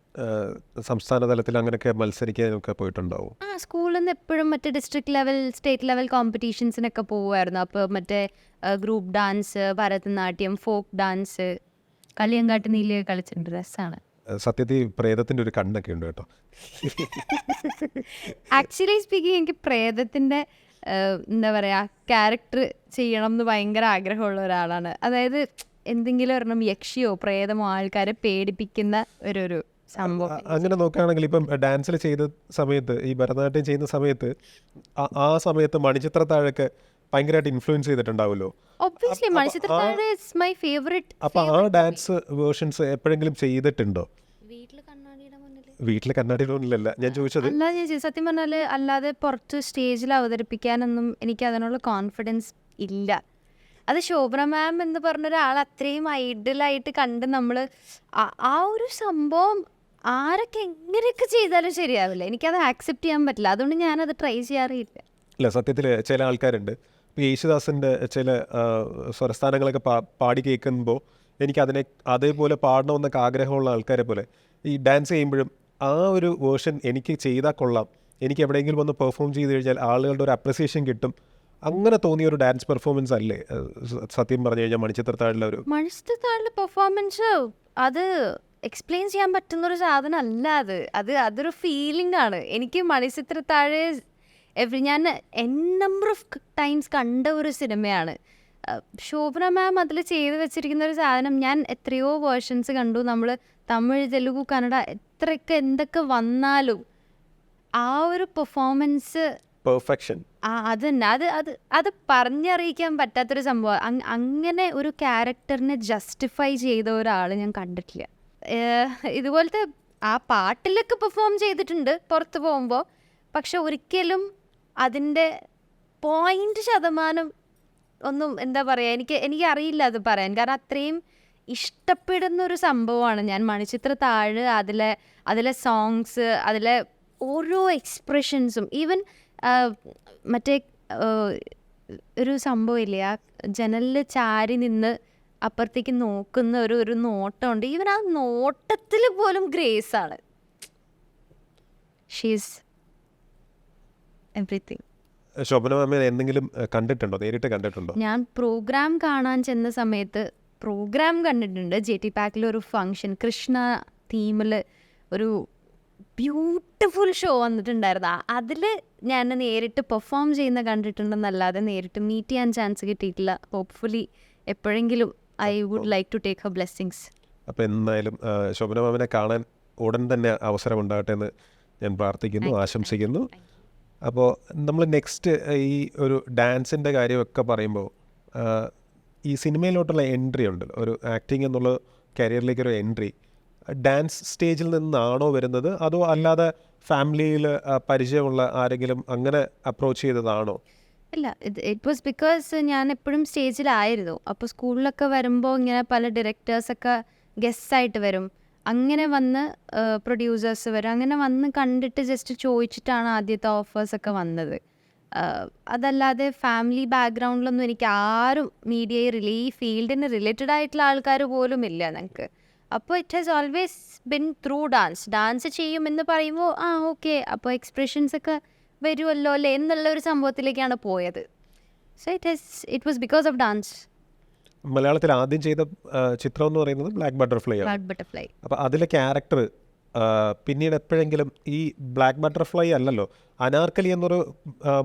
[SPEAKER 2] സംസ്ഥാന തലത്തിൽ അങ്ങനെയൊക്കെ മത്സരിക്കാനൊക്കെ പോയിട്ടുണ്ടാവും?
[SPEAKER 1] സ്കൂളിൽ നിന്ന് എപ്പോഴും മറ്റേ ഡിസ്ട്രിക്ട് ലെവൽ, സ്റ്റേറ്റ് ലെവൽ കോമ്പറ്റീഷൻസിനൊക്കെ പോകുമായിരുന്നു. അപ്പോൾ മറ്റേ group dance, Bharatanatyam, folk dance, Kalliyankattu നീലിയൊക്കെ കളിച്ചിട്ടുണ്ട്. രസമാണ്.
[SPEAKER 2] സത്യത്തിൽ പ്രേതത്തിൻ്റെ ഒരു കണ്ണൊക്കെ ഉണ്ട് കേട്ടോ.
[SPEAKER 1] ആക്ച്വലി സ്പീക്കിംഗ് എനിക്ക് പ്രേതത്തിൻ്റെ എന്താ പറയുക ക്യാരക്ടർ ചെയ്യണം എന്ന് ഭയങ്കര ആഗ്രഹമുള്ള ഒരാളാണ്. അതായത് എന്തെങ്കിലും ഒരെണ്ണം യക്ഷിയോ പ്രേതമോ ആൾക്കാരെ പേടിപ്പിക്കുന്ന ഒരു സംഭവം.
[SPEAKER 2] അങ്ങനെ നോക്കുകയാണെങ്കിൽ ഇപ്പം ഡാൻസിൽ ചെയ്ത സമയത്ത്, ഈ ഭരതനാട്യം ചെയ്യുന്ന സമയത്ത്, ആ സമയത്ത് മണിച്ചിത്രത്താഴൊക്കെ ഭയങ്കരമായിട്ട് ഇൻഫ്ലുവൻസ് ചെയ്തിട്ടുണ്ടാവുമല്ലോ.
[SPEAKER 1] Obviously Manichitrathazhu is my favourite.
[SPEAKER 2] അപ്പം ആ ഡാൻസ് വേർഷൻസ് എപ്പോഴെങ്കിലും ചെയ്തിട്ടുണ്ടോ? വീട്ടിൽ കണ്ണാടിയുടെ മുന്നിലല്ല ഞാൻ ചോദിച്ചത്.
[SPEAKER 1] അല്ല ചേച്ചി, സത്യം പറഞ്ഞാൽ അല്ലാതെ പുറത്ത് സ്റ്റേജിൽ അവതരിപ്പിക്കാനൊന്നും എനിക്ക് അതിനുള്ള കോൺഫിഡൻസ് ഇല്ല. അത് ശോഭന മാം എന്ന് പറഞ്ഞൊരാൾ അത്രയും ഐഡലായിട്ട് കണ്ട് നമ്മൾ ആ ഒരു സംഭവം ആരൊക്കെ എങ്ങനെയൊക്കെ ചെയ്താലും ശരിയാവില്ല. എനിക്കത് ആക്സെപ്റ്റ് ചെയ്യാൻ പറ്റില്ല. അതുകൊണ്ട് ഞാനത് ട്രൈ ചെയ്യാറില്ല.
[SPEAKER 2] ഇല്ല, സത്യത്തിൽ ചില ആൾക്കാരുണ്ട്, ഇപ്പോൾ യേശുദാസിൻ്റെ ചില സ്വരസ്ഥാനങ്ങളൊക്കെ പാടി കേൾക്കുമ്പോൾ എനിക്കതിനെ അതേപോലെ പാടണമെന്നൊക്കെ ആഗ്രഹമുള്ള ആൾക്കാരെ പോലെ ഈ ഡാൻസ് ചെയ്യുമ്പോഴും ആ ഒരു വേർഷൻ എനിക്ക് ചെയ്താൽ കൊള്ളാം, എനിക്ക് എവിടെയെങ്കിലും വന്ന് പെർഫോം ചെയ്ത് കഴിഞ്ഞാൽ ആളുകളുടെ ഒരു അപ്രിസിയേഷൻ കിട്ടും, അങ്ങനെ തോന്നിയ ഒരു ഡാൻസ് പെർഫോമൻസ് അല്ലേ സത്യം പറഞ്ഞു കഴിഞ്ഞാൽ മണിച്ചിത്രത്താഴിലെ
[SPEAKER 1] പെർഫോമൻസ്? അത് എക്സ്പ്ലെയിൻ ചെയ്യാൻ പറ്റുന്നൊരു സാധനം അല്ല. അതൊരു ഫീലിംഗ് ആണ്. എനിക്ക് മണിച്ചിത്രത്താഴ് ഞാൻ നമ്പർ ഓഫ് ടൈംസ് കണ്ട ഒരു സിനിമയാണ്. ശോഭന മാം അതിൽ ചെയ്ത് വെച്ചിരിക്കുന്ന ഒരു സാധനം ഞാൻ എത്രയോ വേർഷൻസ് കണ്ടു. നമ്മൾ തമിഴ്, തെലുഗു, കന്നഡ എത്രയൊക്കെ എന്തൊക്കെ വന്നാലും ആ ഒരു പെർഫോമൻസ്
[SPEAKER 2] പെർഫെക്ഷൻ
[SPEAKER 1] അതന്നെ. അത് പറഞ്ഞറിയിക്കാൻ പറ്റാത്തൊരു സംഭവം. അങ്ങനെ ഒരു ക്യാരക്ടറിനെ ജസ്റ്റിഫൈ ചെയ്ത ഒരാൾ ഞാൻ കണ്ടിട്ടില്ല. ഇതുപോലത്തെ ആ പാട്ടിലൊക്കെ പെർഫോം ചെയ്തിട്ടുണ്ട് പുറത്ത് പോകുമ്പോൾ. പക്ഷെ ഒരിക്കലും അതിൻ്റെ 0% ഒന്നും എന്താ പറയുക, എനിക്ക് അറിയില്ല അത് പറയാൻ. കാരണം അത്രയും ഇഷ്ടപ്പെടുന്നൊരു സംഭവമാണ് ഞാൻ മണിച്ചിത്രത്താഴ്. അതിലെ സോങ്സ്, അതിലെ ഓരോ എക്സ്പ്രഷൻസും, ഈവൻ മറ്റേ ഒരു സംഭവമില്ലേ, ആ ജനലിൽ ചാരി നിന്ന് അപ്പുറത്തേക്ക് നോക്കുന്ന ഒരു നോട്ടമുണ്ട്. ഈവൻ ആ നോട്ടത്തിൽ പോലും ഗ്രേസ് ആണ്. She's everything.
[SPEAKER 2] ശോഭന മാമിനെ എന്തെങ്കിലും കണ്ടിട്ടുണ്ടോ, നേരിട്ട് കണ്ടിട്ടുണ്ടോ?
[SPEAKER 1] ഞാൻ പ്രോഗ്രാം കാണാൻ ചെന്ന സമയത്ത് പ്രോഗ്രാം കണ്ടിട്ടുണ്ട്. JT പാക്കിൽ ഒരു ഫങ്ഷൻ, കൃഷ്ണ തീമിൽ ഒരു ബ്യൂട്ടിഫുൾ ഷോ വന്നിട്ടുണ്ടായിരുന്നു. അതിൽ ഞാൻ നേരിട്ട് പെർഫോം ചെയ്യുന്ന കണ്ടിട്ടുണ്ടെന്നല്ലാതെ നേരിട്ട് മീറ്റ് ചെയ്യാൻ ചാൻസ് കിട്ടിയിട്ടില്ല. ഹോപ്പ്ഫുള്ളി എപ്പോഴെങ്കിലും I would like to take her blessings.
[SPEAKER 2] അപ്പോൾ എന്തായാലും ശോഭന മാമിനെ കാണാൻ ഉടൻ തന്നെ അവസരം ഉണ്ടാകട്ടെ എന്ന് ഞാൻ പ്രാർത്ഥിക്കുന്നു, ആശംസിക്കുന്നു. അപ്പോൾ നമ്മൾ നെക്സ്റ്റ് ഈ ഒരു ഡാൻസിൻ്റെ കാര്യമൊക്കെ പറയുമ്പോൾ ഈ സിനിമയിലോട്ടുള്ള എൻട്രി ഉണ്ടല്ലോ, ഒരു ആക്ടിങ് എന്നുള്ള കരിയറിലേക്കൊരു എൻട്രി ഡാൻസ് സ്റ്റേജിൽ നിന്നാണോ വരുന്നത്, അതോ അല്ലാതെ ഫാമിലിയിൽ പരിചയമുള്ള ആരെങ്കിലും അങ്ങനെ അപ്രോച്ച് ചെയ്തതാണോ?
[SPEAKER 1] ഇല്ല, ഇറ്റ് വാസ് ബിക്കോസ് ഞാൻ എപ്പോഴും സ്റ്റേജിലായിരുന്നു. അപ്പോൾ സ്കൂളിലൊക്കെ വരുമ്പോൾ ഇങ്ങനെ പല ഡയറക്ടേഴ്സൊക്കെ ഗസ്റ്റായിട്ട് വരും. അങ്ങനെ വന്ന് പ്രൊഡ്യൂസേഴ്സ് വരും. അങ്ങനെ വന്ന് കണ്ടിട്ട് ജസ്റ്റ് ചോദിച്ചിട്ടാണ് ആദ്യത്തെ ഓഫേഴ്സൊക്കെ വന്നത്. അതല്ലാതെ ഫാമിലി ബാക്ക്ഗ്രൗണ്ടിലൊന്നും എനിക്ക് ആരും മീഡിയയിൽ ഈ ഫീൽഡിന് റിലേറ്റഡ് ആയിട്ടുള്ള ആൾക്കാർ പോലും ഇല്ല ഞങ്ങൾക്ക്. അപ്പോൾ it has always been through dance ചെയ്യുമെന്ന് പറയുമ്പോൾ ഓക്കെ, അപ്പോൾ എക്സ്പ്രഷൻസ് ഒക്കെ വരുമല്ലോ അല്ലേ എന്നുള്ളൊരു സംഭവത്തിലേക്കാണ് പോയത്. So it was because of dance.
[SPEAKER 2] മലയാളത്തിൽ ആദ്യം ചെയ്ത ചിത്രം എന്ന് പറയുന്നത് ബ്ലാക്ക് ബട്ടർഫ്ലൈ. അപ്പോൾ അതിലെ ക്യാരക്ടർ പിന്നീട് എപ്പോഴെങ്കിലും ഈ ബ്ലാക്ക് ബട്ടർഫ്ലൈ അല്ലല്ലോ, അനാർക്കലി എന്നൊരു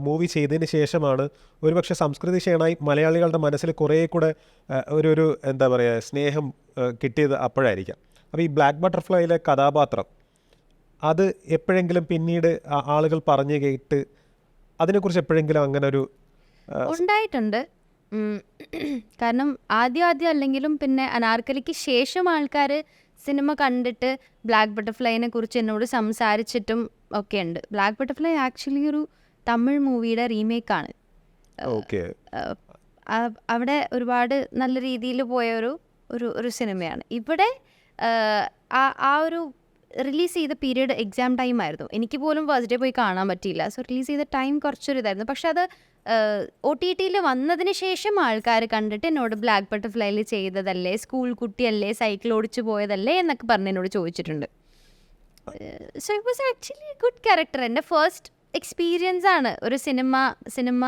[SPEAKER 2] മൂവി ചെയ്തതിന് ശേഷമാണ് ഒരുപക്ഷെ സംസ്കൃതി ക്ഷേണായി മലയാളികളുടെ മനസ്സിൽ കുറേ കൂടെ ഒരു എന്താ പറയുക സ്നേഹം കിട്ടിയത് അപ്പോഴായിരിക്കാം. അപ്പോൾ ഈ ബ്ലാക്ക് ബട്ടർഫ്ലൈയിലെ കഥാപാത്രം അത് എപ്പോഴെങ്കിലും പിന്നീട് ആളുകൾ പറഞ്ഞു കേട്ട് അതിനെക്കുറിച്ച് എപ്പോഴെങ്കിലും അങ്ങനെ ഒരു
[SPEAKER 1] ഉണ്ടായിട്ടുണ്ട്. ഉം. കാരണം ആദ്യം അല്ലെങ്കിലും പിന്നെ അനാർക്കലിക്ക് ശേഷം ആൾക്കാർ സിനിമ കണ്ടിട്ട് ബ്ലാക്ക് ബട്ടർഫ്ലൈനെ കുറിച്ച് എന്നോട് സംസാരിച്ചിട്ടും ഒക്കെ ഉണ്ട്. ബ്ലാക്ക് ബട്ടർഫ്ലൈ ആക്ച്വലി ഒരു തമിഴ് മൂവിയുടെ റീമേക്കാണ്.
[SPEAKER 2] ഓക്കെ.
[SPEAKER 1] അവിടെ ഒരുപാട് നല്ല രീതിയിൽ പോയ ഒരു സിനിമയാണ്. ഇവിടെ ആ ഒരു റിലീസ് ചെയ്ത പീരീഡ് എക്സാം ടൈം ആയിരുന്നു. എനിക്ക് പോലും ഫസ്റ്റ് ഡേ പോയി കാണാൻ പറ്റിയില്ല. സോ റിലീസ് ചെയ്ത ടൈം കുറച്ചൊരു ഇതായിരുന്നു. പക്ഷെ അത് OTT വന്നതിന് ശേഷം ആൾക്കാർ കണ്ടിട്ട് എന്നോട് ബ്ലാക്ക് ബട്ടർഫ്ലൈയിൽ ചെയ്തതല്ലേ, സ്കൂൾ കുട്ടിയല്ലേ, സൈക്കിൾ ഓടിച്ചു പോയതല്ലേ എന്നൊക്കെ പറഞ്ഞ് എന്നോട് ചോദിച്ചിട്ടുണ്ട്. So it was actually good character. എൻ്റെ ഫസ്റ്റ് എക്സ്പീരിയൻസ് ആണ് ഒരു സിനിമ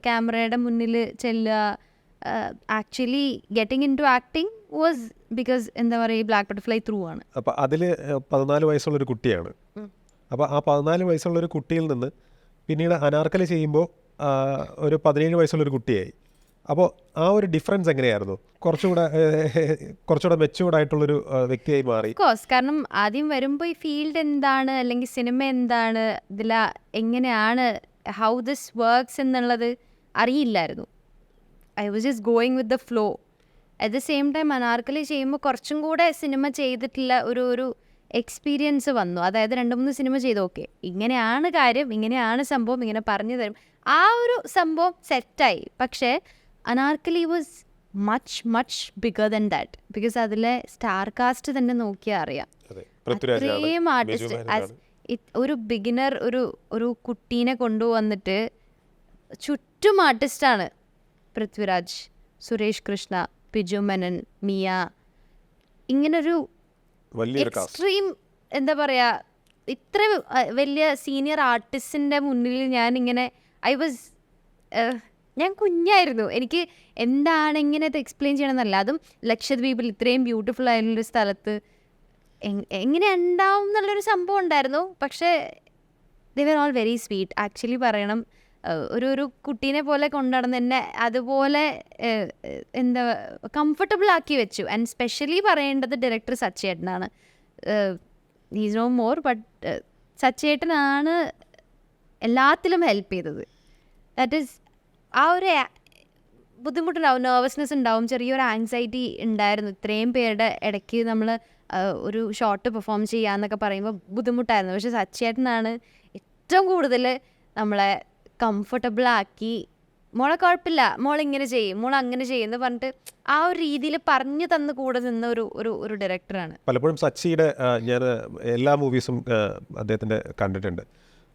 [SPEAKER 1] ക്യാമറയുടെ മുന്നിൽ ചെല്ലുക. Actually getting into acting was because എന്താ പറയുക, ബ്ലാക്ക് ബട്ടർഫ്ലൈ ത്രൂ ആണ്.
[SPEAKER 2] അപ്പോൾ അതിൽ 14 വയസ്സുള്ളൊരു കുട്ടിയാണ്. അപ്പോൾ ആ 14 വയസ്സുള്ളൊരു കുട്ടിയിൽ നിന്ന് പിന്നീട് അനാർക്കലി ചെയ്യുമ്പോൾ ഒരു 17 വയസ്സുള്ളൊരു കുട്ടിയായി. അപ്പോൾ ആ ഒരു ഡിഫറൻസ് എങ്ങനെയായിരുന്നു? കുറച്ചുകൂടെ മെച്യൂർഡ് ആയിട്ടുള്ളൊരു വ്യക്തിയായി മാറി.
[SPEAKER 1] കോഴ്സ് കാരണം ആദ്യം വരുമ്പോൾ ഈ ഫീൽഡ് എന്താണ് അല്ലെങ്കിൽ സിനിമ എന്താണ്, എങ്ങനെയാണ് ഹൗ ദിസ് വർക്ക്സ് എന്നുള്ളത് അറിയില്ലായിരുന്നു. I was just going with the flow. At the same time Anarkali ചെയ്യുമ്പോൾ കുറച്ചും കൂടെ സിനിമ ചെയ്തിട്ടുള്ള ഒരു എക്സ്പീരിയൻസ് വന്നു. അതായത് 2-3 സിനിമ ചെയ്തു. ഓക്കെ, ഇങ്ങനെയാണ് കാര്യം, ഇങ്ങനെയാണ് സംഭവം, ഇങ്ങനെ പറഞ്ഞു തരും. ആ ഒരു സംഭവം സെറ്റായി. പക്ഷേ Anarkali was much bigger then that. Because അതിലെ സ്റ്റാർ കാസ്റ്റ് തന്നെ നോക്കിയാൽ അറിയാം. അത്രയും ആർട്ടിസ്റ്റ്. ഒരു ബിഗിനർ ഒരു കുട്ടീനെ കൊണ്ടുവന്നിട്ട് ചുറ്റും ആർട്ടിസ്റ്റാണ്. പൃഥ്വിരാജ്, സുരേഷ് കൃഷ്ണ, ബിജു മെനൻ, മിയ, ഇങ്ങനൊരു എക്സ്ട്രീം എന്താ പറയുക, ഇത്ര വലിയ സീനിയർ ആർട്ടിസ്റ്റിൻ്റെ മുന്നിൽ ഞാൻ കുഞ്ഞായിരുന്നു. എനിക്ക് എന്താണ് എങ്ങനെ ഇത് എക്സ്പ്ലെയിൻ ചെയ്യണമെന്നല്ല. അതും ലക്ഷദ്വീപിൽ ഇത്രയും ബ്യൂട്ടിഫുൾ ആയിട്ടുള്ളൊരു സ്ഥലത്ത് എങ്ങനെ ഉണ്ടാവും എന്നുള്ളൊരു സംഭവം ഉണ്ടായിരുന്നു. പക്ഷേ they were all very sweet. Actually പറയണം, ഒരു കുട്ടീനെ പോലെ കൊണ്ടുനടന്ന് എന്നെ അതുപോലെ എന്താ കംഫർട്ടബിൾ ആക്കി വെച്ചു. ആൻഡ് സ്പെഷ്യലി പറയേണ്ടത് ഡയറക്ടർ സച്ചേട്ടനാണ്. ഹീസ് നോ മോർ, ബട്ട് സച്ചേട്ടനാണ് എല്ലാത്തിലും ഹെൽപ്പ് ചെയ്തത്. ദാറ്റ് ഈസ് ആ ഒരു ബുദ്ധിമുട്ടുണ്ടാവും, നെർവസ്നെസ് ഉണ്ടാവും, ചെറിയൊരു ആങ്സൈറ്റി ഉണ്ടായിരുന്നു. ഇത്രയും പേരുടെ ഇടയ്ക്ക് നമ്മൾ ഒരു ഷോട്ട് പെർഫോം ചെയ്യാന്നൊക്കെ പറയുമ്പോൾ ബുദ്ധിമുട്ടായിരുന്നു. പക്ഷെ സച്ചേട്ടനാണ് ഏറ്റവും കൂടുതൽ നമ്മളെ കംഫർട്ടബിൾ ആക്കി, മോളെ കുഴപ്പമില്ല, മോളിങ്ങനെ ചെയ്യും, മോൾ അങ്ങനെ ചെയ്യും എന്ന് പറഞ്ഞിട്ട് ആ ഒരു രീതിയിൽ പറഞ്ഞു തന്ന് കൂടെ നിന്ന ഒരു ഡയറക്ടറാണ്.
[SPEAKER 2] പലപ്പോഴും സച്ചിയുടെ ഞാൻ എല്ലാ മൂവീസും അദ്ദേഹത്തിൻ്റെ കണ്ടിട്ടുണ്ട്.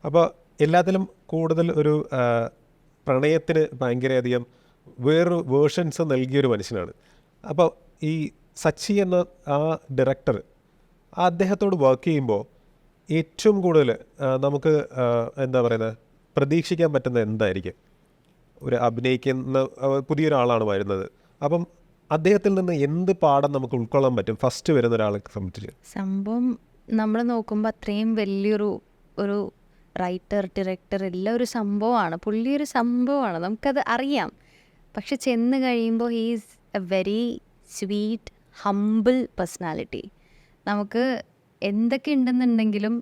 [SPEAKER 2] അപ്പോൾ എല്ലാത്തിലും കൂടുതൽ ഒരു പ്രണയത്തിന് ഭയങ്കരധികം വേറൊരു വേർഷൻസ് നൽകിയൊരു മനുഷ്യനാണ്. അപ്പോൾ ഈ സച്ചി എന്ന ആ ഡയറക്ടർ അദ്ദേഹത്തോട് വർക്ക് ചെയ്യുമ്പോൾ ഏറ്റവും കൂടുതൽ നമുക്ക് എന്താ പറയുന്നത്, പ്രതീക്ഷിക്കാൻ പറ്റുന്നത് എന്തായിരിക്കും? ഒരു അഭിനയിക്കുന്ന പുതിയൊരാളാണ് വരുന്നത്. അപ്പം അദ്ദേഹത്തിൽ നിന്ന് എന്ത് പാഠം നമുക്ക് ഉൾക്കൊള്ളാൻ പറ്റും ഫസ്റ്റ് വരുന്ന ഒരാളെ സംബന്ധിച്ച്?
[SPEAKER 1] സംഭവം നമ്മൾ നോക്കുമ്പോൾ അത്രയും വലിയൊരു റൈറ്റർ, ഡയറക്ടർ എല്ലാം ഒരു സംഭവമാണ്. പുള്ളി ഒരു സംഭവമാണ്, നമുക്കത് അറിയാം. പക്ഷെ ചെന്ന് കഴിയുമ്പോൾ he's A very sweet humble personality. നമുക്ക് എന്തൊക്കെ ഉണ്ടെന്നുണ്ടെങ്കിലും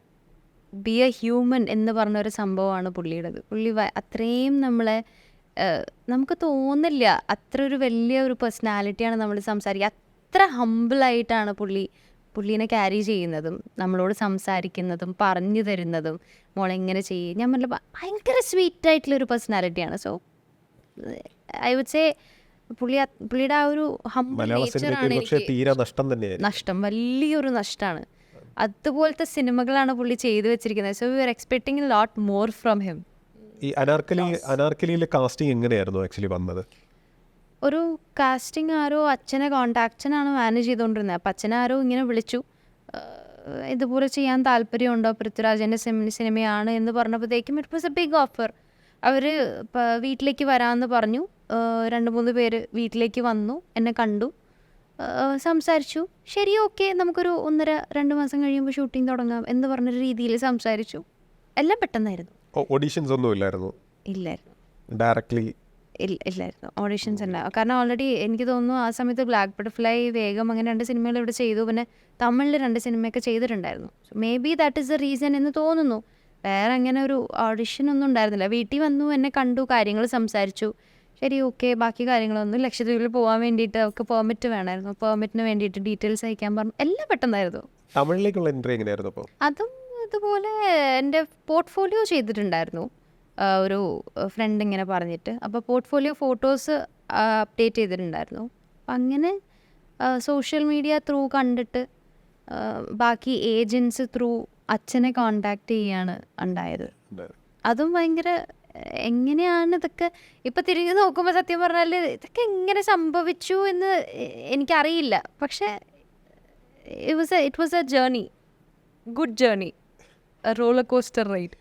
[SPEAKER 1] ബി എ ഹ്യൂമൻ എന്ന് പറഞ്ഞൊരു സംഭവമാണ് പുള്ളിയുടേത്. പുള്ളി അത്രയും നമ്മളെ നമുക്ക് തോന്നില്ല അത്ര ഒരു വലിയ ഒരു പേഴ്സണാലിറ്റിയാണ് നമ്മൾ സംസാരിക്കുക. അത്ര ഹംബിളായിട്ടാണ് പുള്ളീനെ ക്യാരി ചെയ്യുന്നതും നമ്മളോട് സംസാരിക്കുന്നതും പറഞ്ഞു തരുന്നതും. മോളെങ്ങനെ ചെയ്യും, ഞാൻ പറഞ്ഞ ഭയങ്കര സ്വീറ്റായിട്ടുള്ളൊരു പേഴ്സണാലിറ്റിയാണ്. സോ ഐ വുഡ് സേ പുള്ളിയുടെ ആ ഒരു ഹംബിൾ നേച്ചറാണ് എനിക്ക് നഷ്ടം, വലിയൊരു നഷ്ടമാണ്. അതുപോലത്തെ സിനിമകളാണ് പുള്ളി ചെയ്തു വെച്ചിരിക്കുന്നത്. So we are expecting a lot more from him.
[SPEAKER 2] ഈ അനാർക്കലിയിലെ കാസ്റ്റിംഗ് എങ്ങനെയായിരുന്നു ആക്ച്വലി വന്നത്?
[SPEAKER 1] ഒരു കാസ്റ്റിംഗ് അച്ഛനാണ് മാനേജ് ചെയ്തുകൊണ്ടിരുന്നത്. അപ്പം അച്ഛനാരോ ഇങ്ങനെ വിളിച്ചു, ഇതുപോലെ ചെയ്യാൻ താല്പര്യമുണ്ടോ, പൃഥ്വിരാജിൻ്റെ സിനിമയാണ് എന്ന് പറഞ്ഞപ്പോഴത്തേക്കും it was a big offer. അവർ വീട്ടിലേക്ക് വരാമെന്ന് പറഞ്ഞു. 2-3 പേര് വീട്ടിലേക്ക് വന്നു, എന്നെ കണ്ടു, സംസാരിച്ചു. ശരി, ഓക്കെ, നമുക്കൊരു 1.5-2 മാസം കഴിയുമ്പോൾ ഷൂട്ടിംഗ് തുടങ്ങാം എന്ന് പറഞ്ഞൊരു രീതിയിൽ സംസാരിച്ചു. എല്ലാം പെട്ടെന്നായിരുന്നു.
[SPEAKER 2] ഓഡീഷൻസ് ഒന്നും ഇല്ലായിരുന്നു?
[SPEAKER 1] ഇല്ലായിരുന്നു,
[SPEAKER 2] ഡയറക്ട്ലി
[SPEAKER 1] ഇല്ലായിരുന്നു ഓഡീഷൻസ് അല്ല. കാരണം ഓൾറെഡി എനിക്ക് തോന്നുന്നു ആ സമയത്ത് ബ്ലാക്ക് ബട്ടർഫ്ലൈ, വേഗം, അങ്ങനെ 2 സിനിമകൾ ഇവിടെ ചെയ്തു. പിന്നെ തമിഴിൽ 2 സിനിമയൊക്കെ ചെയ്തിട്ടുണ്ടായിരുന്നു. So may be that is the reason എന്ന് തോന്നുന്നു. വേറെ അങ്ങനെ ഒരു ഓഡിഷൻ ഒന്നും ഉണ്ടായിരുന്നില്ല. വീട്ടിൽ വന്നു, എന്നെ കണ്ടു, കാര്യങ്ങൾ സംസാരിച്ചു. ശരി, ഓക്കെ, ബാക്കി കാര്യങ്ങളൊന്നും. ലക്ഷദ്വീപിൽ പോകാൻ വേണ്ടിയിട്ട് അവർക്ക് പെർമിറ്റ് വേണമായിരുന്നു. പെർമിറ്റിന് വേണ്ടിയിട്ട് ഡീറ്റെയിൽസ് അയക്കാൻ പറഞ്ഞു. എല്ലാം പെട്ടെന്നായിരുന്നു.
[SPEAKER 2] തമിഴിലേക്കുള്ള എൻട്രി എങ്ങനെയായിരുന്നു അപ്പോൾ?
[SPEAKER 1] അതും ഇതുപോലെ എൻ്റെ പോർട്ട്ഫോളിയോ ചെയ്തിട്ടുണ്ടായിരുന്നു, ഒരു ഫ്രണ്ട് ഇങ്ങനെ പറഞ്ഞിട്ട്. അപ്പോൾ പോർട്ട്ഫോളിയോ ഫോട്ടോസ് അപ്ഡേറ്റ് ചെയ്തിട്ടുണ്ടായിരുന്നു. അപ്പം അങ്ങനെ സോഷ്യൽ മീഡിയ ത്രൂ കണ്ടിട്ട് ബാക്കി ഏജൻസ് ത്രൂ അച്ഛനെ കോണ്ടാക്ട് ചെയ്യാണ് ഉണ്ടായത്. അതും ഭയങ്കര എങ്ങനെയാണ് ഇതൊക്കെ ഇപ്പം തിരിഞ്ഞു നോക്കുമ്പോൾ സത്യം പറഞ്ഞാൽ ഇതൊക്കെ എങ്ങനെ സംഭവിച്ചു എന്ന് എനിക്കറിയില്ല. പക്ഷേ it was A journey, good journey, a roller coaster ride.